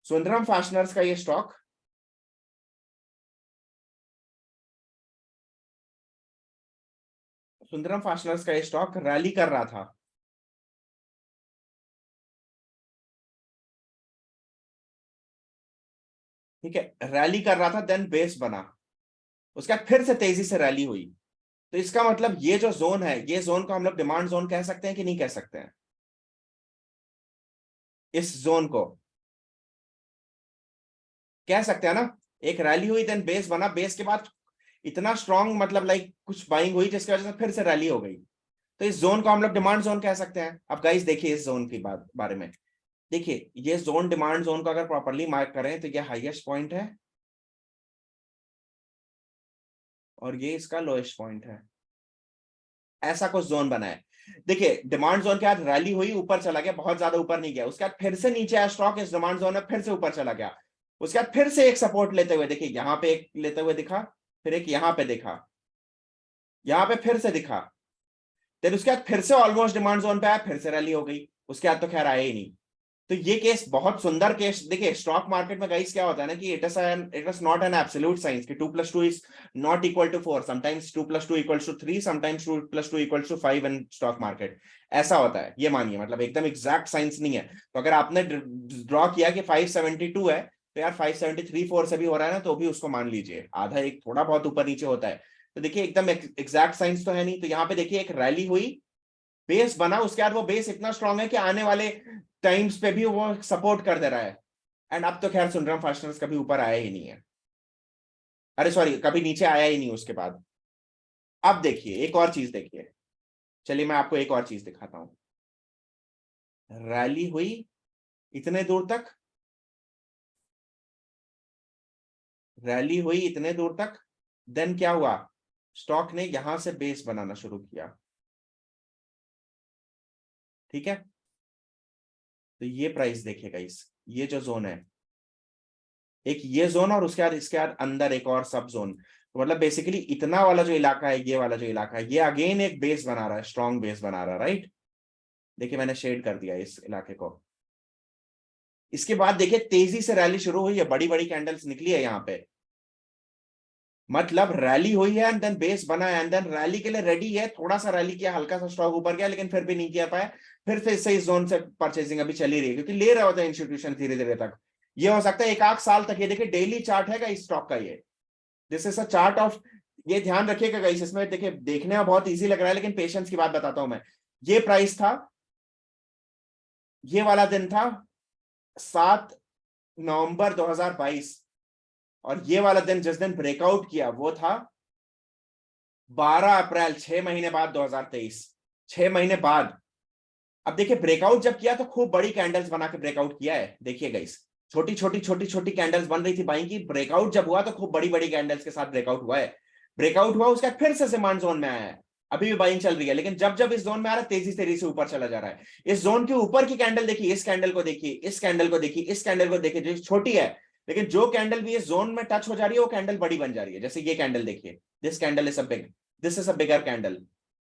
सुंदरम फास्टनर्स का ये स्टॉक, सुंदरम फास्टनर्स का ये स्टॉक रैली कर रहा था, ठीक है, रैली कर रहा था, देन बेस बना, उसके बाद फिर से तेजी से रैली हुई। तो इसका मतलब ये जो जोन है, ये जोन को हम लोग डिमांड जोन कह सकते हैं कि नहीं कह सकते हैं? इस जोन को कह सकते हैं ना। एक रैली हुई, देन बेस बना, बेस के बाद इतना स्ट्रांग, मतलब लाइक कुछ बाइंग हुई जिसकी वजह से फिर से रैली हो गई। तो इस जोन को हम लोग डिमांड जोन कह सकते हैं। अब गाइस देखिए इस जोन की बारे में, देखिए ये जोन, डिमांड जोन को अगर प्रॉपरली मार्क करें तो ये हाईएस्ट पॉइंट है और ये इसका लोएस्ट पॉइंट है, ऐसा कुछ जोन बना है। देखिए डिमांड जोन के बाद रैली हुई, ऊपर चला गया, बहुत ज्यादा ऊपर नहीं गया, उसके बाद फिर से नीचे आया स्टॉक, इस डिमांड जोन में फिर से ऊपर चला गया, उसके बाद फिर से एक सपोर्ट लेते हुए, देखिए यहां पे एक लेते हुए दिखा, फिर एक यहां पे देखा, यहां पे फिर से दिखा, फिर उसके बाद फिर से ऑलमोस्ट डिमांड जोन पे आया, फिर से रैली हो गई, उसके बाद तो खैर आया ही नहीं। तो ये केस बहुत सुंदर केस। देखिए स्टॉक मार्केट में गाइस क्या होता है ना कि it is not an absolute science कि 2 + 2 is not equal to 4, sometimes 2 + 2 equals to 3, sometimes 2 + 2 equals to 5 in stock market. ऐसा होता है, ये मानिए, मतलब एकदम एग्जैक्ट साइंस नहीं है। तो अगर आपने ड्रॉ किया कि 572 है, तो यार 573 4 से भी हो रहा है ना, तो भी उसको मान लीजिए, आधा एक थोड़ा बहुत ऊपर नीचे होता है। तो देखिए एकदम एग्जैक्ट साइंस तो है नहीं। तो यहाँ पे देखिए एक रैली हुई, बेस बना, उसके बाद वो बेस इतना स्ट्रांग है कि आने वाले टाइम्स पे भी वो सपोर्ट कर दे रहा है। एंड अब तो खैर सुंदरम फास्टनर्स कभी ऊपर आया ही नहीं है, अरे सॉरी, कभी नीचे आया ही नहीं उसके बाद। अब देखिए एक और चीज देखिए, चलिए मैं आपको एक और चीज दिखाता हूं। रैली हुई इतने दूर तक, रैली हुई इतने दूर तक, देन क्या हुआ, स्टॉक ने यहां से बेस बनाना शुरू किया, ठीक है। तो ये प्राइस देखिएगा, इस ये जो जोन है, एक ये जोन और उसके बाद इसके बाद अंदर एक और सब जोन। तो मतलब बेसिकली इतना वाला जो इलाका है, ये वाला जो इलाका है, ये अगेन एक बेस बना रहा है, स्ट्रॉन्ग बेस बना रहा है, राइट। देखिए मैंने शेड कर दिया इस इलाके को। इसके बाद देखिए तेजी से रैली शुरू हुई है, बड़ी बड़ी कैंडल्स निकली है यहाँ पे, मतलब रैली हुई है एंड देन बेस बना है एंड देन रैली के लिए रेडी है, थोड़ा सा रैली किया, हल्का सा स्टॉक ऊपर गया लेकिन फिर भी नहीं किया पाया। फिर से इससे इस जोन से परचेसिंग अभी चली रही है क्योंकि ले रहे होते हैं इंस्टीट्यूशन धीरे धीरे तक। ये हो सकता है एक आध साल तक। ये देखिए डेली चार्ट है इस स्टॉक का, ये this is a chart of, ये ध्यान रखिएगा गाइस, इसमें देखिए देखने में बहुत इजी लग रहा है लेकिन पेशेंस की बात बताता हूं मैं। ये प्राइस था, ये वाला दिन था 7 नवंबर 2022, और ये वाला दिन जिस दिन ब्रेकआउट किया वो था 12 अप्रैल, 6 महीने बाद 2023, 6 महीने बाद। अब देखिए ब्रेकआउट जब किया तो खूब बड़ी कैंडल्स बना के ब्रेकआउट किया है, देखिए गाइस छोटी छोटी छोटी छोटी कैंडल्स बन रही थी बाइंग की। ब्रेकआउट जब हुआ तो खूब बड़ी बड़ी कैंडल्स के साथ ब्रेकआउट हुआ है। ब्रेकआउट हुआ उसका फिर से डिमांड जोन में आया है, अभी भी बाइंग चल रही है, लेकिन जब जब इस जोन में आ रहा है तेजी तेजी से ऊपर चला जा रहा है। इस जोन के ऊपर की कैंडल देखिए, इस कैंडल को देखिए, इस कैंडल को देखिए, इस कैंडल को देखिए, जो छोटी है लेकिन जो कैंडल भी इस जोन में टच हो जा रही है वो कैंडल बड़ी बन जा रही है। जैसे ये कैंडल देखिए, this candle is a big, this is a bigger candle,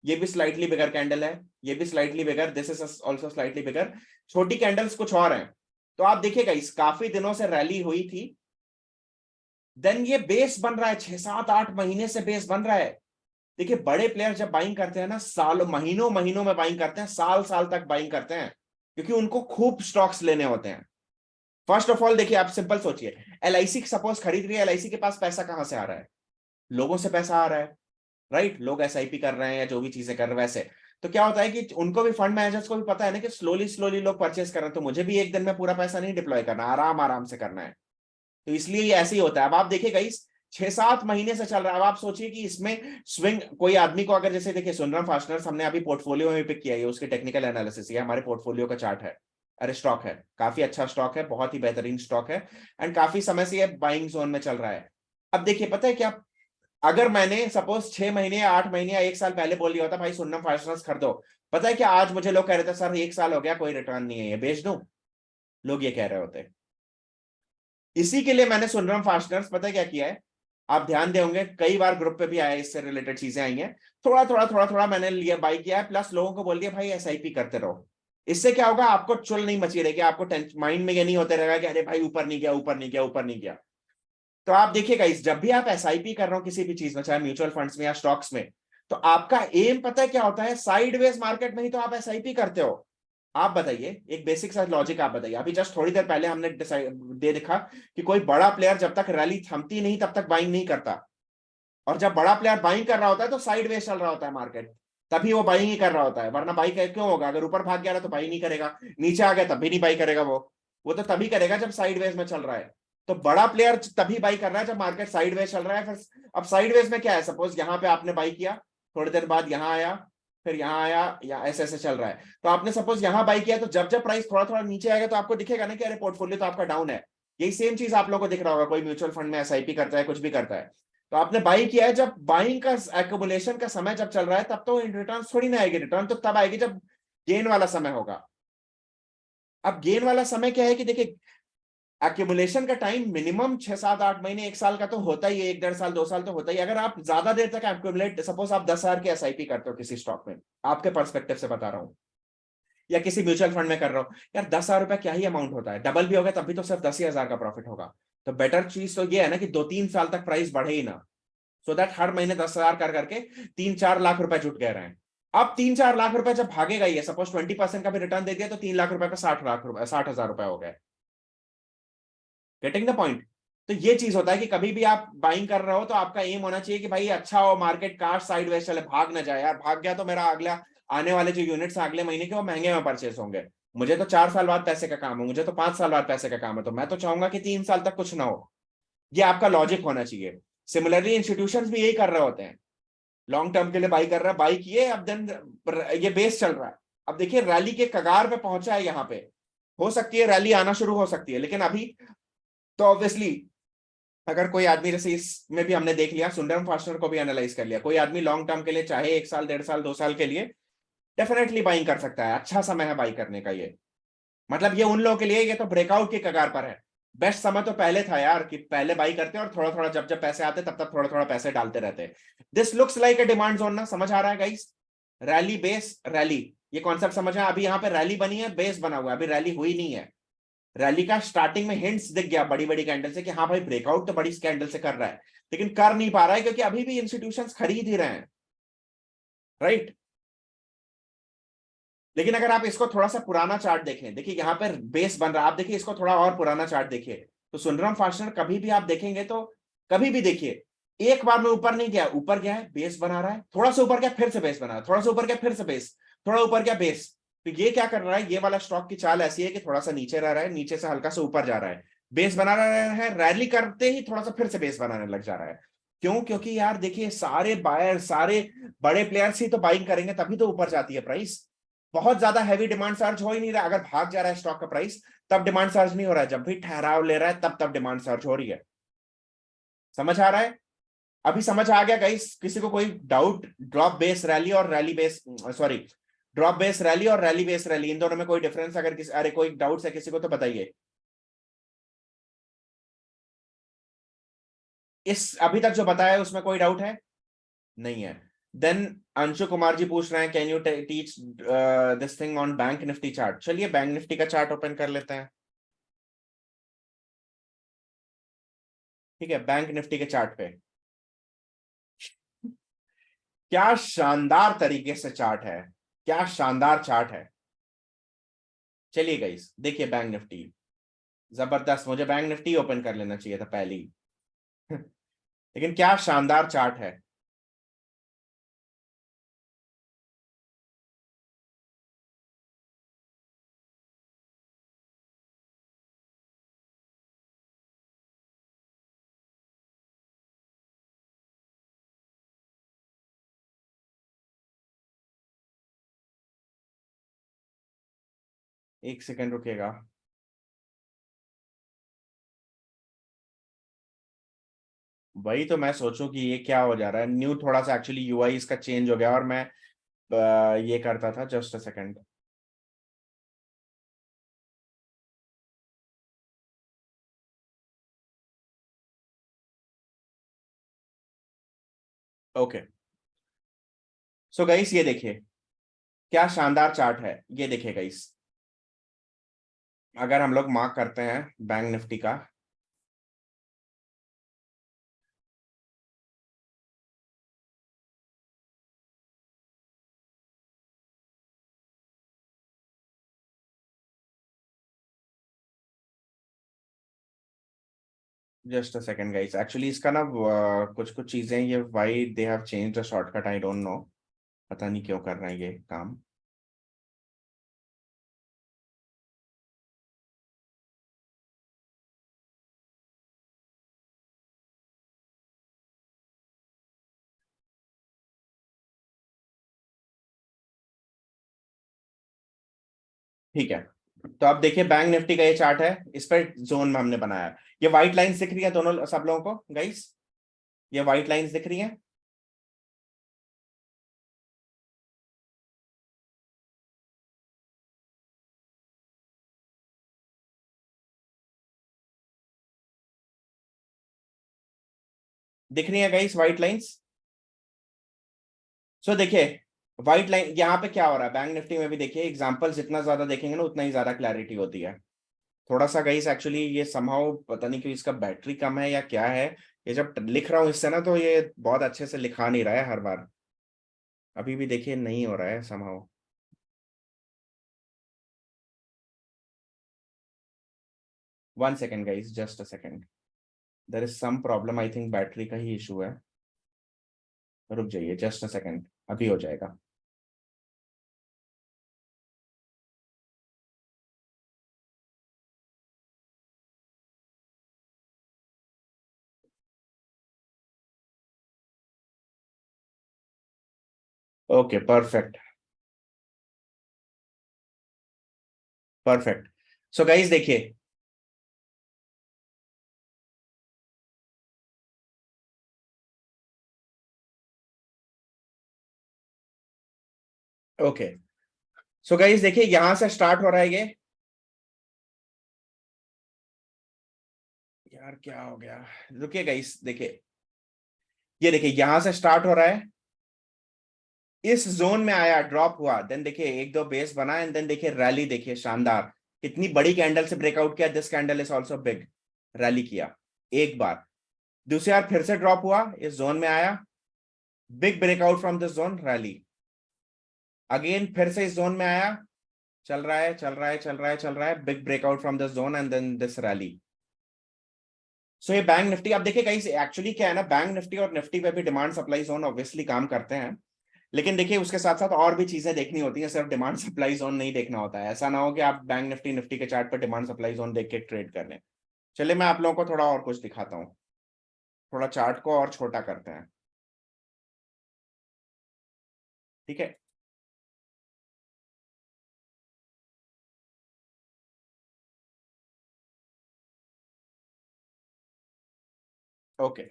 ये भी स्लाइटली बिगर कैंडल है, ये भी slightly bigger, this is also slightly bigger. छोटी कैंडल्स कुछ और हैं। तो आप देखिएगा इस काफी दिनों से रैली हुई थी, देन ये बेस बन रहा है, 6 7 8 महीने से बेस बन रहा है। देखिए बड़े प्लेयर जब बाइंग करते हैं ना, सालों महीनों महीनों में बाइंग करते हैं, साल साल तक बाइंग करते हैं, क्योंकि उनको खूब स्टॉक्स लेने होते हैं। फर्स्ट ऑफ ऑल देखिए, आप सिंपल सोचिए, एलआईसी सपोज खरीद रही है, एलआईसी के पास पैसा कहां से आ रहा है? लोगों से पैसा आ रहा है, राइट। लोग एसआईपी कर रहे हैं या जो भी चीजें कर रहे हैं वैसे। तो क्या होता है कि उनको भी, फंड मैनेजर्स को भी पता है ना कि स्लोली स्लोली लोग परचेस कर रहे हैं, तो मुझे भी एक दिन में पूरा पैसा नहीं डिप्लॉय करना, आराम आराम से करना है। तो इसलिए ये ऐसे ही होता है। अब आप देखिएगा इस 6 7 महीने से चल रहा है। अब आप सोचिए कि इसमें स्विंग, कोई आदमी को अगर, जैसे देखिए सुंदरम फास्टनर्स हमने अभी पोर्टफोलियो में पिक किया है, उसके टेक्निकल एनालिसिस, ये हमारे पोर्टफोलियो का चार्ट है। अरे स्टॉक है, काफी अच्छा स्टॉक है, बहुत ही बेहतरीन स्टॉक है एंड काफी समय से ये बाइंग जोन में चल रहा है। अब देखिए पता है क्या, अगर मैंने सपोज 6 महीने या 8 महीने या एक साल पहले बोल दिया होता भाई सुन्नम फास्टनर्स खरीदो, पता है क्या आज मुझे लोग कह रहे थे सर 1 साल हो गया कोई रिटर्न नहीं है, ये बेच दूं, लोग ये कह रहे होते। इसी के लिए मैंने सुनरम फास्टनर्स पता है क्या किया है, आप ध्यान दे होंगे कई बार ग्रुप पे भी आए, इससे रिलेटेड चीजें आई हैं, थोड़ा थोड़ा थोड़ा थोड़ा मैंने लिया, बाई किया है, प्लस लोगों को बोल दिया भाई एसआईपी करते रहो। इससे क्या होगा, आपको चुल नहीं मची रहेगी, आपको माइंड में ये नहीं होते रहेगा कि अरे भाई ऊपर नहीं गया, ऊपर नहीं गया, ऊपर नहीं गया। तो आप देखिएगा इस, जब भी आप एसआईपी कर रहे हो किसी भी चीज में, चाहे म्यूचुअल फंड्स में या स्टॉक्स में, तो आपका एम पता है क्या होता है, साइडवेज मार्केट में ही तो आप एसआईपी करते हो। आप बताइए, एक बेसिक सा लॉजिक आप बताइए। अभी जस्ट थोड़ी देर पहले हमने दे देखा कि कोई बड़ा प्लेयर जब तक रैली थमती नहीं तब तक बाइंग नहीं करता, और जब बड़ा प्लेयर बाइंग कर रहा होता है तो साइडवेज चल रहा होता है मार्केट, तभी वो बाइंग ही कर रहा होता है। वरना बाई क्यों होगा, अगर ऊपर भाग गया तो बाई नहीं करेगा, नीचे आ गया तब भी नहीं बाई करेगा, वो तो तभी करेगा जब साइडवेज में चल रहा है। तो बड़ा प्लेयर तभी बाई कर रहा है जब मार्केट साइडवेज चल रहा है। फिर अब साइडवेज में क्या है, सपोज यहाँ पे आपने बाई किया, थोड़ी देर बाद यहाँ आया, फिर यहाँ आया, या ऐसे ऐसे चल रहा है, तो आपने सपोज यहाँ बाई किया, तो जब जब प्राइस थोड़ा थोड़ा नीचे आएगा तो आपको दिखेगा ना कि अरे पोर्टफोलियो तो आपका डाउन है। यही सेम चीज आप लोगों को दिख रहा होगा, कोई म्यूचुअल फंड में एसआईपी करता है, कुछ भी करता है, तो आपने बाई किया है, जब बाइंग का एक्यूमुलेशन का समय जब चल रहा है तब तो रिटर्न थोड़ी ना आएगी, रिटर्न तो तब आएगी जब गेन वाला समय होगा। अब गेन वाला समय क्या है कि देखिए, एक्यूमुलेशन का टाइम मिनिमम 6 7 8 महीने, 1 साल का तो होता ही है, 1 1.5 साल 2 साल तो होता ही। अगर आप ज्यादा देर तक एक्यूमुलेट, सपोज आप 10,000 की एसआईपी करते हो किसी स्टॉक में, आपके पर्सपेक्टिव से बता रहा हूं, या किसी म्यूचुअल फंड में कर रहा हूं, यार 10,000 रुपए क्या ही अमाउंट होता है, डबल भी होगा तब भी तो सिर्फ 10 ही हजार का प्रॉफिट होगा। तो बेटर चीज तो ये है ना कि 2 3 साल तक प्राइस बढ़े ही ना, सो दैट हर महीने 10,000 कर करके 3 4 लाख रुपए जुट गए रहे। अब 3 4 लाख रुपए जब भागेगा, ये सपोज 20% का भी रिटर्न दे दिया तो 3 लाख रुपए पे 60 लाख रुपए, 60,000 रुपए हो गए। Getting the point. तो ये चीज होता है कि कभी भी आप बाइंग कर रहे हो तो आपका एम होना चाहिए कि भाई अच्छा हो, मार्केट काश साइडवेज चले, भाग ना जाए यार, भाग गया तो मेरा अगला आने वाले जो यूनिट्स अगले महीने के वो महंगे में परचेस होंगे। मुझे तो 4 साल बाद पैसे का काम है, मुझे तो 5 साल बाद पैसे का काम है, तो मैं तो चाहूंगा कि 3 साल तक कुछ ना हो। ये आपका लॉजिक होना चाहिए। सिमिलरली इंस्टीट्यूशंस भी यही कर रहे होते हैं, लॉन्ग टर्म के लिए बाई कर रहा है, बाई किए, अब देन ये बेस चल रहा है। अब देखिए रैली के कगार पे पहुंचा है, यहाँ पे हो सकती है रैली आना शुरू हो सकती है, लेकिन अभी तो ऑब्वियसली अगर कोई आदमी, जैसे इसमें भी हमने देख लिया, सुंदरम फास्टनर को भी एनालाइज कर लिया, कोई आदमी लॉन्ग टर्म के लिए चाहे 1 साल 1.5 साल 2 साल के लिए डेफिनेटली बाइंग कर सकता है, अच्छा समय है बाई करने का ये। मतलब ये उन लोगों के लिए, ये तो ब्रेकआउट के कगार पर है, बेस्ट समय तो पहले था यार, कि पहले बाई करते और थोड़ा थोड़ा जब जब पैसे आते तब तब थोड़ा थोड़ा पैसे डालते रहते। This looks like a demand zone ना, समझ आ रहा है गाइस? रैली बेस रैली, ये कॉन्सेप्ट समझ आया? अभी यहाँ पे रैली बनी है, बेस बना हुआ है, अभी रैली हुई नहीं है। रैली का स्टार्टिंग में हिंट्स दिख गया बड़ी बड़ी कैंडल से कि हाँ भाई ब्रेकआउट तो बड़ी कैंडल से कर रहा है, लेकिन कर नहीं पा रहा है क्योंकि अभी भी इंस्टीट्यूशंस खरीद ही रहे हैं, राइट? लेकिन अगर आप इसको थोड़ा सा पुराना चार्ट देखें, देखिए यहाँ पर बेस बन रहा है, आप देखिए इसको थोड़ा और पुराना चार्ट देखिए, तो सुंदरम फास्टनर कभी भी आप देखेंगे तो, कभी भी देखिए, एक बार में ऊपर नहीं गया, ऊपर गया है, बेस बना रहा है, थोड़ा सा ऊपर गया फिर से बेस बना रहा है, थोड़ा सा ऊपर गया फिर से बेस, थोड़ा ऊपर गया बेस। तो ये क्या कर रहा है, ये वाला स्टॉक की चाल ऐसी है कि थोड़ा सा नीचे रह रहा है, नीचे से हल्का सा ऊपर जा रहा है, बेस बना रहा है, रैली करते ही थोड़ा सा फिर से बेस बनाने लग जा रहा है। क्यों? क्योंकि यार देखिए, सारे बायर, सारे बड़े प्लेयर्स ही तो बाइंग करेंगे, तभी तो ऊपर जाती है प्राइस। बहुत ज्यादा हैवी डिमांड सर्ज हो ही नहीं रहा, अगर भाग जा रहा है स्टॉक का प्राइस तब डिमांड सर्ज नहीं हो रहा है, जब भी ठहराव ले रहा है तब तब डिमांड सर्ज हो रही है। समझ आ रहा है? अभी समझ आ गया गाइस? किसी को कोई डाउट? ड्रॉप बेस रैली और rally base, sorry, drop base rally और रैली बेस रैली, इन दोनों में कोई डिफरेंस अगर किसी, अरे कोई डाउट है किसी को तो बताइए। इस अभी तक जो बताया है उसमें कोई डाउट है? नहीं है। देन अंशु कुमार जी पूछ रहे हैं, can you teach this thing on bank Nifty chart? चलिए बैंक निफ्टी का चार्ट ओपन कर लेते हैं। ठीक है, बैंक निफ्टी के चार्ट पे क्या शानदार तरीके से चार्ट है, क्या शानदार चार्ट है। चलिए गाइस देखिए बैंक निफ्टी, जबरदस्त, मुझे बैंक निफ्टी ओपन कर लेना चाहिए था पहले ही। लेकिन क्या शानदार चार्ट है। एक सेकंड रुकेगा। वही तो मैं सोचूं कि ये क्या हो जा रहा है, न्यू थोड़ा सा एक्चुअली यूआई इसका चेंज हो गया, और मैं ये करता था, just a second. Okay, so guys ये देखिए, क्या शानदार चार्ट है, ये देखिए गाइस। अगर हम लोग मार्क करते हैं बैंक निफ्टी का, just a second guys, actually इसका ना कुछ कुछ चीजें, ये why they have change the shortcut, I don't know, पता नहीं क्यों कर रहे हैं ये काम। ठीक है, तो आप देखिए बैंक निफ्टी का ये चार्ट है, इस पर जोन में हमने बनाया है। ये व्हाइट लाइंस दिख रही है दोनों सब लोगों को गाइस? ये व्हाइट लाइंस दिख रही हैं? दिख रही है गाइस व्हाइट लाइंस? सो देखिए, व्हाइट लाइन यहाँ पे क्या हो रहा है, बैंक निफ्टी में भी देखिए, एग्जांपल जितना ज्यादा देखेंगे ना उतना ही ज्यादा क्लैरिटी होती है। थोड़ा सा गाइस एक्चुअली ये समहाउ पता नहीं क्यों इसका बैटरी कम है या क्या है, ये जब लिख रहा हूँ इससे ना तो ये बहुत अच्छे से लिखा नहीं रहा है हर बार। अभी भी देखिए नहीं हो रहा है somehow. 1 second guys, just a second, there is some problem, I think battery का ही इशू है। रुक जाइए जस्ट अ सेकेंड, अभी हो जाएगा। Okay perfect, perfect. So guys देखिए, ओके, सो गाइस देखिए यहां से स्टार्ट हो रहा है ये, यार क्या हो गया, रुकिए गाइस, देखिए ये देखिए यहां से स्टार्ट हो रहा है, इस जोन में आया, ड्रॉप हुआ, देन देखिए एक दो बेस बना एंड देन देखिए रैली, देखिए शानदार, कितनी बड़ी कैंडल से ब्रेकआउट किया, this candle is also big, rally किया एक बार, दूसरी बार फिर से ड्रॉप हुआ, इस जोन में आया, big breakout from this zone, rally, again फिर से इस जोन में आया, चल रहा है चल रहा है चल रहा है चल रहा है, big breakout from this zone and then this rally. So ये बैंक निफ्टी, आप देखिए कहीं एक्चुअली क्या है ना, बैंक निफ्टी और निफ्टी पे भी डिमांड सप्लाई जोन ऑब्वियसली काम करते हैं, लेकिन देखिए उसके साथ साथ और भी चीजें देखनी होती हैं, सिर्फ डिमांड सप्लाई जोन नहीं देखना होता है, ऐसा ना हो कि आप बैंक निफ्टी निफ्टी के चार्ट पर डिमांड सप्लाई जोन देख के ट्रेड कर लें। चलिए मैं आप लोगों को थोड़ा और कुछ दिखाता हूँ, थोड़ा चार्ट को और छोटा करते हैं, ठीक है। ओके,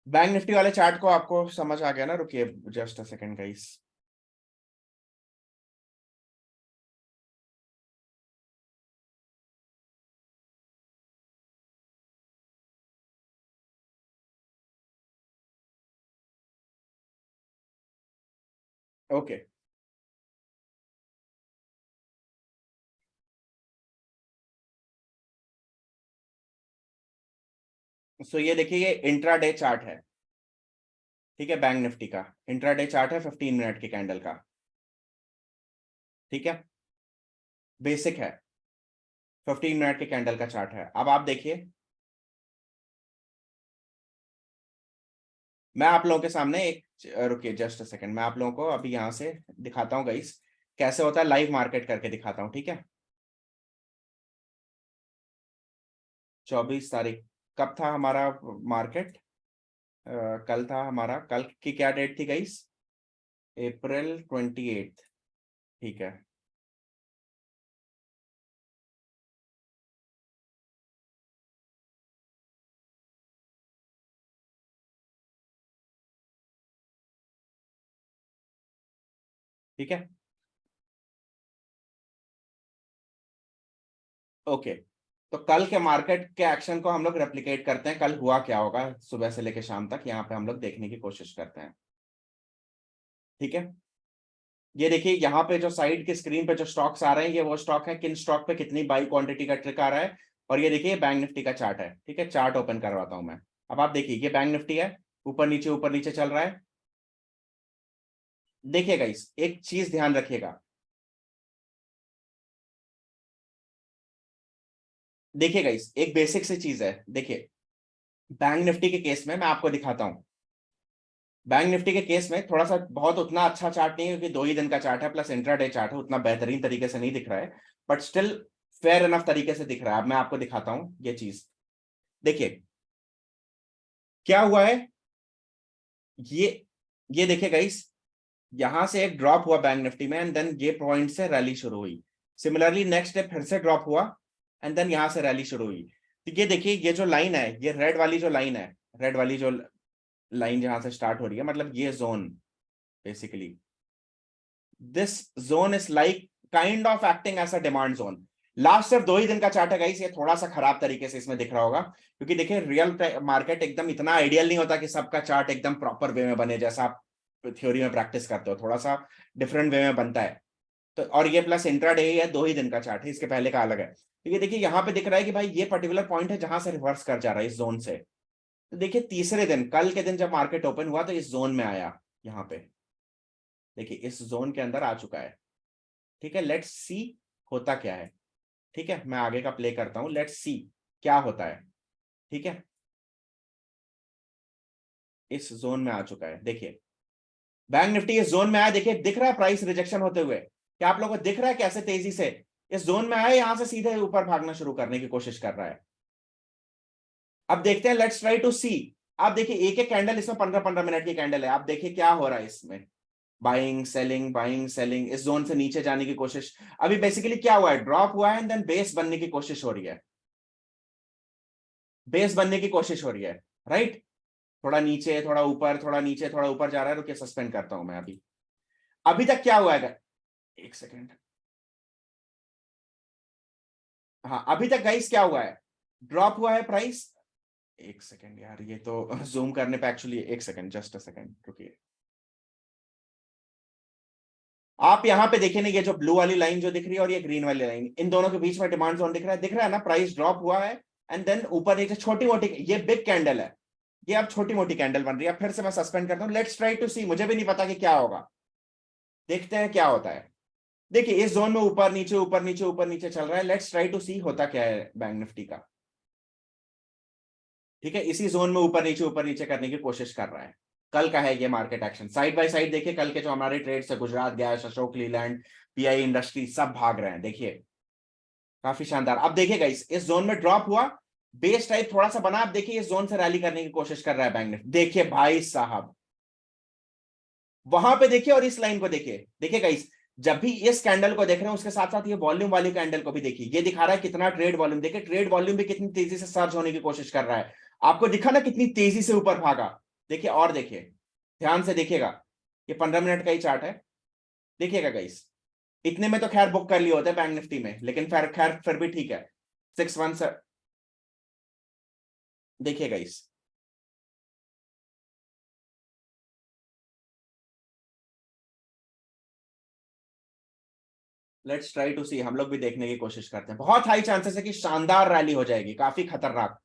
बैंक निफ्टी वाले चार्ट को आपको समझ आ गया ना, रुकिए just a second guys. Okay, so ये देखिए ये इंट्राडे चार्ट है, ठीक है, बैंक निफ्टी का इंट्राडे चार्ट है 15 मिनट की कैंडल का, ठीक है, बेसिक है, 15 मिनट के कैंडल का चार्ट है। अब आप देखिए, मैं आप लोगों के सामने एक, रुकिए जस्ट अ सेकंड, मैं आप लोगों को अभी यहां से दिखाता हूँ गाइस, कैसे होता है, लाइव मार्केट करके दिखाता हूँ, ठीक है। 24 तारीख, कब था हमारा मार्केट, कल था हमारा, कल की क्या डेट थी गाइस, April 28, ठीक है, ठीक है, ओके। तो कल के मार्केट के एक्शन को हम लोग रेप्लिकेट करते हैं, कल हुआ क्या होगा सुबह से लेकर शाम तक, यहाँ पे हम लोग देखने की कोशिश करते हैं, ठीक है। ये देखिए यहाँ पे जो साइड के स्क्रीन पे जो स्टॉक्स आ रहे हैं, ये वो स्टॉक है, किन स्टॉक पे कितनी बाई क्वांटिटी का ट्रिक आ रहा है, और ये देखिए बैंक निफ्टी का चार्ट है, ठीक है, चार्ट ओपन करवाता हूं मैं। अब आप देखिए ये बैंक निफ्टी है, ऊपर नीचे चल रहा है, देखिएगा इस एक चीज ध्यान रखिएगा, देखिएगा इस एक बेसिक सी चीज है, देखिए बैंक निफ्टी के केस में मैं आपको दिखाता हूं, बैंक निफ्टी के केस में थोड़ा सा बहुत उतना अच्छा चार्ट नहीं है, क्योंकि 2 ही दिन का चार्ट है प्लस इंट्राडे चार्ट है, उतना बेहतरीन तरीके से नहीं दिख रहा है, बट स्टिल फेयर इनफ तरीके से दिख रहा है। अब मैं आपको दिखाता हूं ये चीज, देखिए क्या हुआ है, ये ये देखिए गाइस, यहां से एक ड्रॉप हुआ बैंक निफ्टी में एंड देन ये पॉइंट से रैली शुरू हुई, सिमिलरली नेक्स्ट डे फिर से ड्रॉप हुआ एंड देन यहां से रैली शुरू हुई। तो ये देखिए ये जो लाइन है, ये रेड वाली जो लाइन है, रेड वाली जो लाइन जहां से स्टार्ट हो रही है, मतलब ये zone, basically this zone is like kind of acting as a demand zone. Last सिर्फ 2 ही दिन का चार्ट है गाइस, ये थोड़ा सा खराब तरीके से इसमें दिख रहा होगा, क्योंकि देखिए रियल मार्केट एकदम इतना आइडियल नहीं होता कि सबका चार्ट एकदम प्रॉपर वे में बने, जैसा आप थ्योरी में प्रैक्टिस करते हो, थोड़ा सा डिफरेंट वे में बनता है। तो और ये प्लस इंट्राडे है, 2 ही दिन का चार्ट है, इसके पहले का अलग है। तो ये देखिए यहाँ पे दिख रहा है कि भाई ये पर्टिकुलर पॉइंट है जहां से रिवर्स कर जा रहा है इस जोन से। तो देखिए तीसरे दिन, कल के दिन जब मार्केट ओपन हुआ तो इस जोन में आया, यहाँ पे देखिए इस जोन के अंदर आ चुका है, ठीक है, लेट्स सी होता क्या है, ठीक है, मैं आगे का प्ले करता हूं, लेट्स सी क्या होता है, ठीक है, इस जोन में आ चुका है, देखिए बैंक निफ्टी इस जोन में आया, देखिए दिख रहा है प्राइस रिजेक्शन होते हुए, क्या आप लोगों को दिख रहा है कैसे तेजी से इस जोन में आया, यहां से सीधे ऊपर भागना शुरू करने की कोशिश कर रहा है। अब देखते हैं, लेट्स ट्राई टू सी। आप देखिए एक एक कैंडल इसमें 15-15 मिनट की कैंडल है, आप देखिए क्या हो रहा है इसमें, बाइंग सेलिंग, इस जोन से नीचे जाने की कोशिश। अभी बेसिकली क्या हुआ है, ड्रॉप हुआ है एंड देन बेस बनने की कोशिश हो रही है, बेस बनने की कोशिश हो रही है, राइट, थोड़ा नीचे थोड़ा ऊपर, थोड़ा नीचे थोड़ा ऊपर जा रहा है, रुकिए सस्पेंड करता हूं मैं अभी। अभी तक क्या हुआ है, एक सेकेंड, हाँ अभी तक गाइस क्या हुआ है, ड्रॉप हुआ है प्राइस। एक सेकेंड यार, ये तो जूम करने पे एक्चुअली, एक सेकेंड, जस्ट अ सेकेंड रुकिए। आप यहाँ पे देखिए ना, ये जो ब्लू वाली लाइन जो दिख रही है और ये ग्रीन वाली लाइन, इन दोनों के बीच में डिमांड जोन दिख रहा है ना, प्राइस ड्रॉप हुआ है। एंड देन ऊपर एक छोटी मोटी, ये बिग कैंडल है, ये अब छोटी मोटी कैंडल बन रही है। फिर से मैं सस्पेंड करता हूँ, लेट्स ट्राई टू सी, मुझे भी नहीं पता कि क्या होगा, देखते हैं क्या होता है। देखिए इस जोन में ऊपर नीचे ऊपर नीचे ऊपर नीचे चल रहा है, लेट्स ट्राई टू सी होता क्या है बैंक निफ्टी का। ठीक है, इसी जोन में ऊपर नीचे करने की कोशिश कर रहा है। कल का है ये market action, side by side देखिए, कल के जो हमारे ट्रेड्स है, Gujarat gas, Ashok Leyland, pi industry, सब भाग रहे हैं, देखिए काफी शानदार। अब देखिएगा इस जोन में ड्रॉप हुआ, बेस टाइप थोड़ा सा बना, अब देखिए इस जोन से रैली करने की कोशिश कर रहा है बैंक निफ्टी, देखिए भाई साहब वहां पे देखिए, और इस लाइन को देखिए, देखिए गाइस, जब भी इस कैंडल को देख रहे हैं उसके साथ साथ ये वॉल्यूम वाली कैंडल को भी देखिए, ये दिखा रहा है कितना ट्रेड वॉल्यूम, देखिए ट्रेड वॉल्यूम भी कितनी तेजी से सर्ज होने की कोशिश कर रहा है। आपको दिखा ना कितनी तेजी से ऊपर भागा, देखिए और देखिए, ध्यान से देखिएगा, ये 15 मिनट का ही चार्ट है, देखिएगा गाइस, इतने में तो खैर बुक कर लिए होते हैं बैंक निफ्टी में, लेकिन खैर खैर फिर भी ठीक है। 6-1 से देखिए गाइस, लेट्स ट्राई टू सी, हम लोग भी देखने की कोशिश करते हैं, बहुत हाई चांसेस है कि शानदार रैली हो जाएगी, काफी खतरनाक।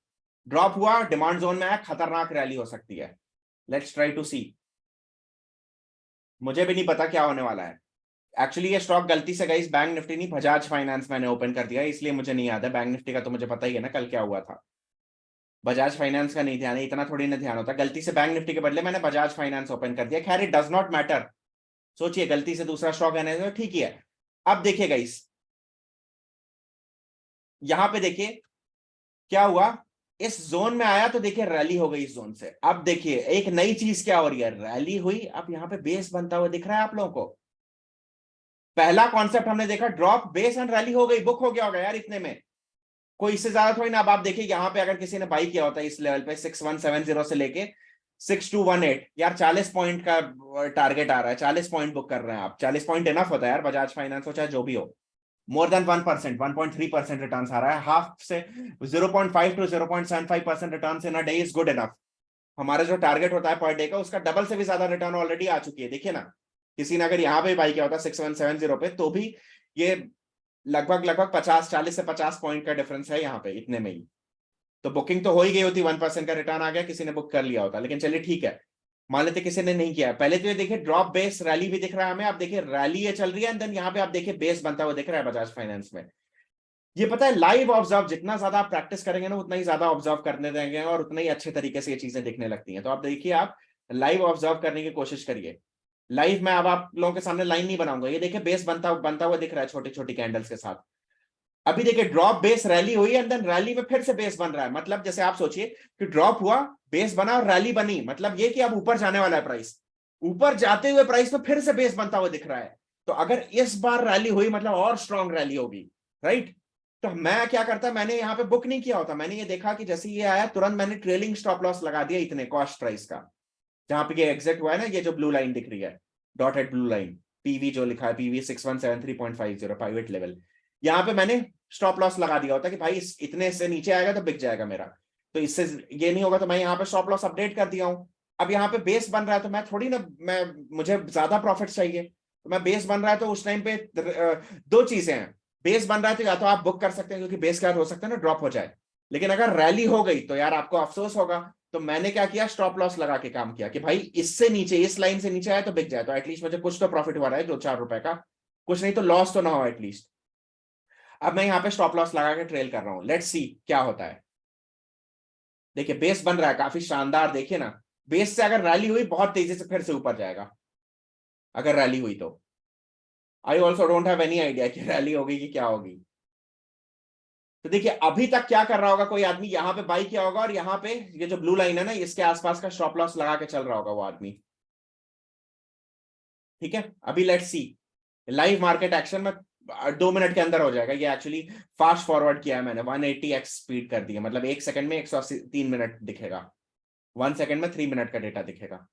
ड्रॉप हुआ, डिमांड जोन में आया, खतरनाक रैली हो सकती है, लेट्स ट्राई टू सी। मुझे भी नहीं पता क्या होने वाला है। एक्चुअली ये स्टॉक गलती से गई बैंक निफ्टी नहीं, बजाज फाइनेंस मैंने ओपन कर दिया, इसलिए मुझे नहीं याद है। बैंक निफ्टी का तो मुझे पता ही है ना कल क्या हुआ था। बजाज फाइनेंस का नहीं ध्यान है, इतना थोड़ी ना ध्यान होता, गलती से बैंक निफ्टी के बदले मैंने बजाज फाइनेंस ओपन कर दिया, खैर इट डज नॉट मैटर। सोचिए गलती से दूसरा स्टॉक है तो ठीक ही है। अब देखिएगा यहां पे देखिए क्या हुआ, इस जोन में आया तो देखिए रैली हो गई इस जोन से। अब देखिए एक नई चीज क्या हो रही है, रैली हुई, अब यहां पे बेस बनता हुआ दिख रहा है आप लोगों को। पहला कॉन्सेप्ट हमने देखा, ड्रॉप बेस एंड रैली हो गई, बुक हो गया होगा यार इतने में, कोई इससे ज्यादा थोड़ी ना। अब आप देखिए यहाँ पे अगर किसी ने बाई किया होता है इस लेवल पे 6170 से लेके 6218, यार 40 पॉइंट का टारगेट आ रहा है, 40 पॉइंट बुक कर रहे हैं आप, 40 पॉइंट इनफ होता है यार, बजाज फाइनेंस हो चाहे जो भी हो। मोर देन 1%, 1.3% रिटर्न आ रहा है, हाफ से 0.5 to 0.75% return in a day is good enough. हमारा जो टारगेट होता है पर डे का, उसका डबल से भी ज्यादा रिटर्न ऑलरेडी आ चुकी है, देखिए ना। किसी ने अगर यहाँ पे बाई किया होता 6170 पे, तो भी ये लगभग लगभग 50, 40 से 50 पॉइंट का डिफरेंस है यहाँ पे इतने में ही। तो बुकिंग तो हो ही गई होती, 1% का रिटर्न आ गया, किसी ने बुक कर लिया होता, लेकिन चलिए ठीक है, मान लेते किसी ने नहीं किया है। पहले तो ये देखिए ड्रॉप बेस रैली भी दिख रहा है हमें, आप देखिए रैली ये चल रही है, एंड देन यहाँ पे आप देखिए बेस बनता हुआ दिख रहा है बजाज फाइनेंस में। ये पता है लाइव ऑब्जर्व, जितना ज्यादा आप प्रैक्टिस करेंगे ना, उतना ही ज्यादा ऑब्जर्व करने देंगे और उतना ही अच्छे तरीके से ये चीजें दिखने लगती हैं। तो आप देखिए, आप लाइव ऑब्जर्व करने की कोशिश करिए। लाइव में अब आप लोगों के सामने लाइन नहीं बनाऊंगा, ये देखिए बेस बनता बनता हुआ दिख रहा है छोटी छोटी कैंडल्स के साथ। अभी देखिए ड्रॉप बेस रैली हुई एंड देन रैली में फिर से बेस बन रहा है, मतलब जैसे आप सोचिए कि ड्रॉप हुआ, बेस बना और रैली बनी, मतलब ये कि अब ऊपर जाने वाला है प्राइस, ऊपर जाते हुए प्राइस में फिर से बेस बनता हुआ दिख रहा है। तो अगर इस बार रैली हुई मतलब और स्ट्रॉन्ग रैली होगी, राइट। तो मैं क्या करता, मैंने यहाँ पे बुक नहीं किया होता, मैंने ये देखा कि जैसे ये आया तुरंत मैंने ट्रेलिंग स्टॉप लॉस लगा दिया इतने कॉस्ट प्राइस का, जहां पे ये एग्जैक्ट हुआ है ना, ये जो ब्लू लाइन दिख रही है, डॉटेड ब्लू लाइन, पीवी जो लिखा है, पीवी 6173.50 प्राइवेट लेवल, यहाँ पे मैंने स्टॉप लॉस लगा दिया होता कि भाई इतने से नीचे आएगा तो बिक जाएगा मेरा, तो इससे ये नहीं होगा, तो मैं यहाँ पे स्टॉप लॉस अपडेट कर दिया हूँ। अब यहाँ पे बेस बन रहा है तो मैं थोड़ी ना, मैं मुझे ज्यादा प्रॉफिट चाहिए, तो मैं बेस बन रहा है तो उस टाइम पे दो चीजें हैं, बेस बन रहा है तो या तो आप बुक कर सकते हैं, क्योंकि बेस क्या हो सकता है ना ड्रॉप हो जाए, लेकिन अगर रैली हो गई तो यार आपको अफसोस होगा। तो मैंने क्या किया, स्टॉप लॉस लगा के काम किया कि भाई इससे नीचे, इस लाइन से नीचे आया तो बिक जाए, तो एटलीस्ट मुझे कुछ तो प्रॉफिट हो रहा है, 2-4 रुपए का, कुछ नहीं तो लॉस तो ना हो एटलीस्ट। अब मैं यहाँ पे स्टॉप लॉस लगा के ट्रेल कर रहा हूं, लेट्स सी क्या होता है। देखिए बेस बन रहा है काफी शानदार, देखिए ना, बेस से अगर रैली हुई बहुत तेजी से फिर से ऊपर जाएगा, अगर रैली हुई तो। I also don't have any idea कि रैली होगी कि क्या होगी। तो देखिए अभी तक क्या कर रहा होगा कोई आदमी, यहाँ पे बाई किया होगा और यहाँ पे ये जो ब्लू लाइन है ना, इसके आसपास का स्टॉप लॉस लगा के चल रहा होगा वो आदमी। ठीक है, अभी let's see live market action में, 2 मिनट के अंदर हो जाएगा ये। एक्चुअली फास्ट फॉरवर्ड किया है मैंने, 180x स्पीड कर दी है, मतलब 1 सेकंड में 183 मिनट दिखेगा, 1 सेकंड में 3 मिनट का डेटा दिखेगा।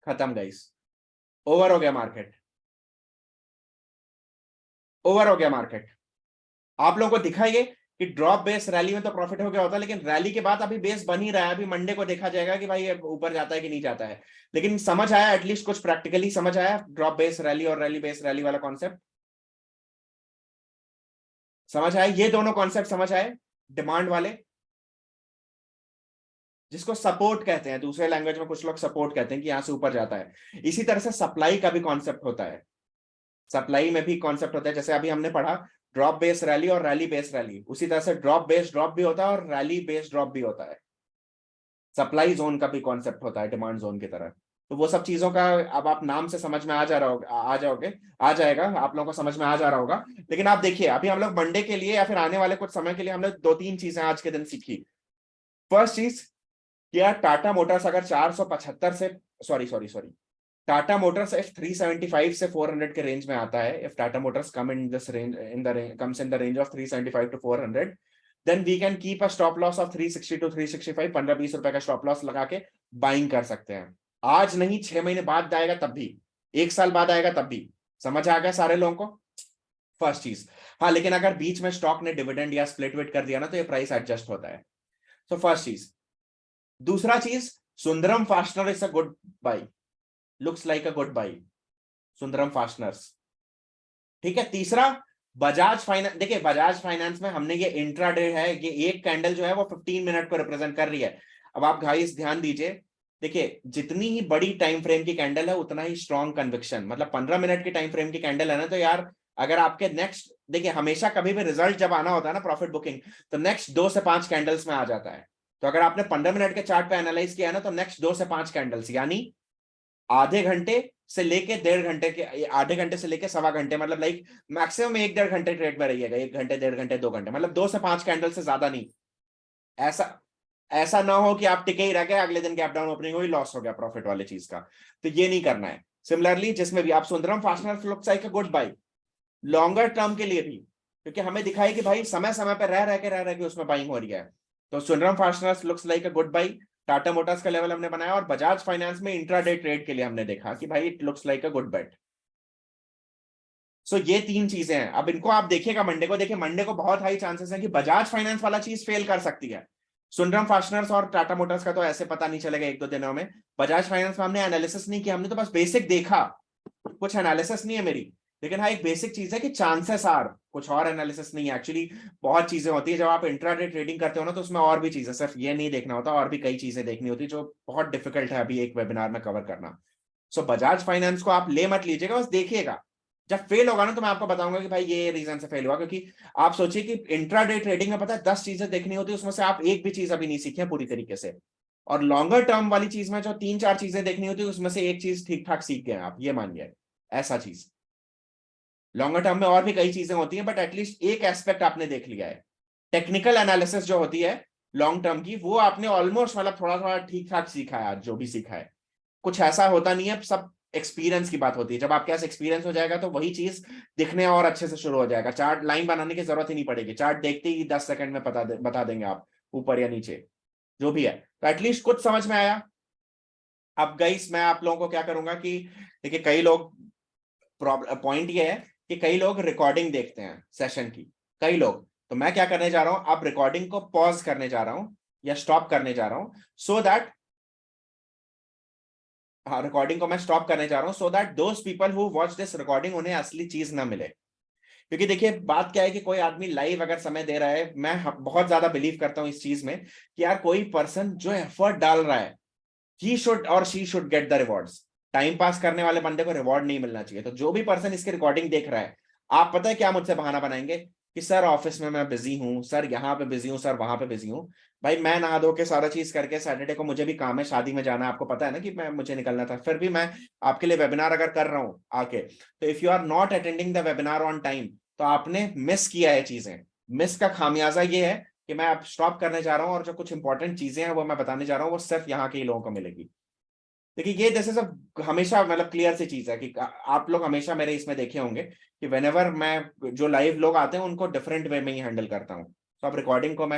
खत्म गाइस, ओवर हो गया मार्केट, ओवर हो गया मार्केट। आप लोगों को दिखा ये कि ड्रॉप बेस रैली में तो प्रॉफिट हो गया होता है, लेकिन रैली के बाद अभी बेस बन ही रहा है। अभी मंडे को देखा जाएगा कि भाई ये ऊपर जाता है कि नहीं जाता है। लेकिन समझ आया, एटलीस्ट कुछ प्रैक्टिकली समझ आया ड्रॉप बेस रैली और रैली बेस रैली वाला कॉन्सेप्ट समझ आया, ये दोनों कॉन्सेप्ट समझ आए डिमांड वाले, जिसको सपोर्ट कहते हैं दूसरे लैंग्वेज में, कुछ लोग सपोर्ट कहते हैं कि यहां से ऊपर जाता है। इसी तरह से सप्लाई का भी कॉन्सेप्ट होता है, सप्लाई में भी कॉन्सेप्ट होता है। जैसे अभी हमने पढ़ा ड्रॉप बेस रैली और रैली बेस रैली, उसी तरह से ड्रॉप बेस ड्रॉप भी होता है और रैली बेस ड्रॉप भी होता है। सप्लाई जोन का भी कॉन्सेप्ट होता है डिमांड जोन की तरह। तो वो सब चीजों का अब आप नाम से समझ में आ जा रहा होगा, आ जाओगे, आ जाएगा आप लोगों को समझ में आ जा रहा होगा। लेकिन आप देखिए अभी हम लोग मंडे के लिए या फिर आने वाले कुछ समय के लिए हमने दो तीन चीजें आज के दिन सीखी। फर्स्ट चीज, क्या टाटा मोटर्स अगर 475 से, सॉरी टाटा मोटर्स इफ 375 से 400 के रेंज में आता है, if Tata motors come in this range, comes in the range of 375 to 400, then we can keep a stop loss of 360 to 365, 15-20 रुपए का स्टॉप लॉस लगा के बाइंग कर सकते हैं। आज नहीं, 6 महीने बाद आएगा तब भी, 1 साल बाद आएगा तब भी। समझ आ गया सारे लोगों को? फर्स्ट चीज। हाँ, लेकिन अगर बीच में स्टॉक ने डिविडेंड या स्प्लिट विट कर दिया ना, तो ये प्राइस एडजस्ट होता है। तो फर्स्ट चीज। दूसरा चीज, Sundaram fastener is a good by, looks like a good by, Sundaram fasteners. ठीक है। तीसरा, बजाज फाइनेंस। देखिए बजाज फाइनेंस में हमने ये इंट्राडे है, ये एक कैंडल जो है वो 15 मिनट को रिप्रेजेंट कर रही है। अब आप गाइस ध्यान दीजिए, देखिए जितनी ही बड़ी टाइम फ्रेम की कैंडल है उतना ही स्ट्रॉन्ग कन्विक्शन। मतलब 15 मिनट की टाइम फ्रेम की कैंडल है ना, तो यार अगर आपके नेक्स्ट, देखिए हमेशा कभी भी रिजल्ट जब आना होता है ना प्रॉफिट बुकिंग, तो नेक्स्ट 2 से 5 कैंडल्स में आ जाता है। तो अगर आपने 15 मिनट के चार्ट पे एनालाइज किया है ना, तो नेक्स्ट 2 से 5 कैंडल्स, यानी आधे घंटे से लेके 1.5 घंटे के, आधे घंटे से लेके सवा घंटे, मतलब लाइक मैक्सिमम 1-1.5 घंटे ट्रेड में रहिएगा, 1 घंटे 1.5 घंटे 2 घंटे, मतलब 2 से 5 कैंडल से ज्यादा नहीं। ऐसा ऐसा ना हो कि आप टिके ही रह गए, अगले दिन गैप डाउन ओपनिंग हुई, लॉस हो गया प्रॉफिट वाले चीज का, तो ये नहीं करना है। सिमिलरली जिसमें भी आप, Sundaram fastener looks like a good by longer term के लिए भी, क्योंकि हमें दिखाई कि भाई समय समय पर रह के उसमें बाइंग हो रही है। तो Sundaram fastener looks like a good buy. Tata motors का लेवल हमने बनाया, और बजाज फाइनेंस में इंट्राडे ट्रेड के लिए हमने देखा कि भाई it looks like a good bet. So ये 3 चीजें हैं। अब इनको आप देखिएगा मंडे को, देखिए मंडे को बहुत हाई चांसेस है कि बजाज फाइनेंस वाला चीज फेल कर सकती है। सुंदरम फास्टनर्स और टाटा मोटर्स का तो ऐसे पता नहीं चलेगा 1-2 दिनों में। बजाज फाइनेंस में हमने एनालिसिस नहीं किया, हमने तो बस बेसिक देखा, कुछ एनालिसिस नहीं है मेरी। लेकिन हाँ एक बेसिक चीज है कि चांसेस आर, कुछ और एनालिसिस नहीं है एक्चुअली। बहुत चीजें होती है जब आप इंट्राडे ट्रेडिंग करते हो ना, तो उसमें और भी चीजें, सिर्फ ये नहीं देखना होता, और भी कई चीजें देखनी होती है, जो बहुत डिफिकल्ट है अभी एक वेबिनार में कवर करना। सो बजाज फाइनेंस को आप ले मत लीजिएगा, बस देखिएगा। जब फेल होगा ना, तो मैं आपको बताऊंगा कि भाई ये रीजन से फेल हुआ। क्योंकि आप सोचिए कि इंट्राडे ट्रेडिंग में पता है 10 चीजें देखनी होती है, उसमें से आप एक भी चीज अभी नहीं सीखे हैं पूरी तरीके से। और लॉन्गर टर्म वाली चीज में जो 3-4 चीजें देखनी होती है, उसमें से एक चीज ठीक ठाक सीख गए आप, ये मानिए। ऐसा चीज लॉन्गर टर्म में और भी कई चीजें होती हैं, बट एटलीस्ट एक एस्पेक्ट आपने देख लिया है। टेक्निकल एनालिसिस जो होती है लॉन्ग टर्म की, वो आपने ऑलमोस्ट मतलब थोड़ा थोड़ा ठीक ठाक सीखा है आज, जो भी सीखा है। कुछ ऐसा होता नहीं है, सब एक्सपीरियंस की बात होती है। जब आपके पास एक्सपीरियंस हो जाएगा, तो वही चीज दिखने और अच्छे से शुरू हो जाएगा। चार्ट लाइन बनाने की जरूरत ही नहीं पड़ेगी, चार्ट देखते ही 10 सेकंड में बता देंगे आप, ऊपर या नीचे जो भी है। तो एटलीस्ट कुछ समझ में आया। अब गाइस मैं आप लोगों को क्या करूंगा कि, देखिए कई लोग, पॉइंट ये है कि कई लोग रिकॉर्डिंग देखते हैं सेशन की, कई लोग। तो मैं क्या करने जा रहा हूं, अब रिकॉर्डिंग को पॉज करने जा रहा हूं या स्टॉप करने जा रहा हूं, सो दैट, हाँ रिकॉर्डिंग को मैं स्टॉप करने जा रहा हूं, so that those people who watch this recording, उन्हें असली चीज ना मिले। क्योंकि देखिए बात क्या है कि कोई आदमी लाइव अगर समय दे रहा है, मैं बहुत ज्यादा बिलीव करता हूं इस चीज में कि यार कोई पर्सन जो एफर्ट डाल रहा है, ही शुड और she should get the rewards. Time pass करने वाले बंदे को रिवॉर्ड नहीं मिलना चाहिए। तो जो भी पर्सन इसकी रिकॉर्डिंग देख रहा है, आप पता है क्या मुझसे बहाना बनाएंगे कि सर ऑफिस में मैं बिजी हूं, सर यहाँ पे बिजी हूँ, सर वहां पे बिजी हूँ। भाई मैं नहा धो के सारा चीज करके, सैटरडे को मुझे भी काम है, शादी में जाना है, आपको पता है ना कि मैं, मुझे निकलना था, फिर भी मैं आपके लिए वेबिनार अगर कर रहा हूँ आके, तो if you are not attending the webinar on time, तो आपने मिस किया है चीजें। मिस का खामियाजा ये है कि मैं अब स्टॉप करने जा रहा हूँ, और जो कुछ इंपॉर्टेंट चीजें हैं वो मैं बताने जा रहा हूँ, वो सिर्फ यहाँ के ही लोगों को मिलेगी। देखिए ये जैसे सब हमेशा मतलब क्लियर सी चीज है कि आप लोग हमेशा मेरे इसमें देखे होंगे कि वेनेवर मैं, जो लाइव लोग आते हैं उनको डिफरेंट वे में ही हैंडल करता हूँ। तो अब रिकॉर्डिंग को मैं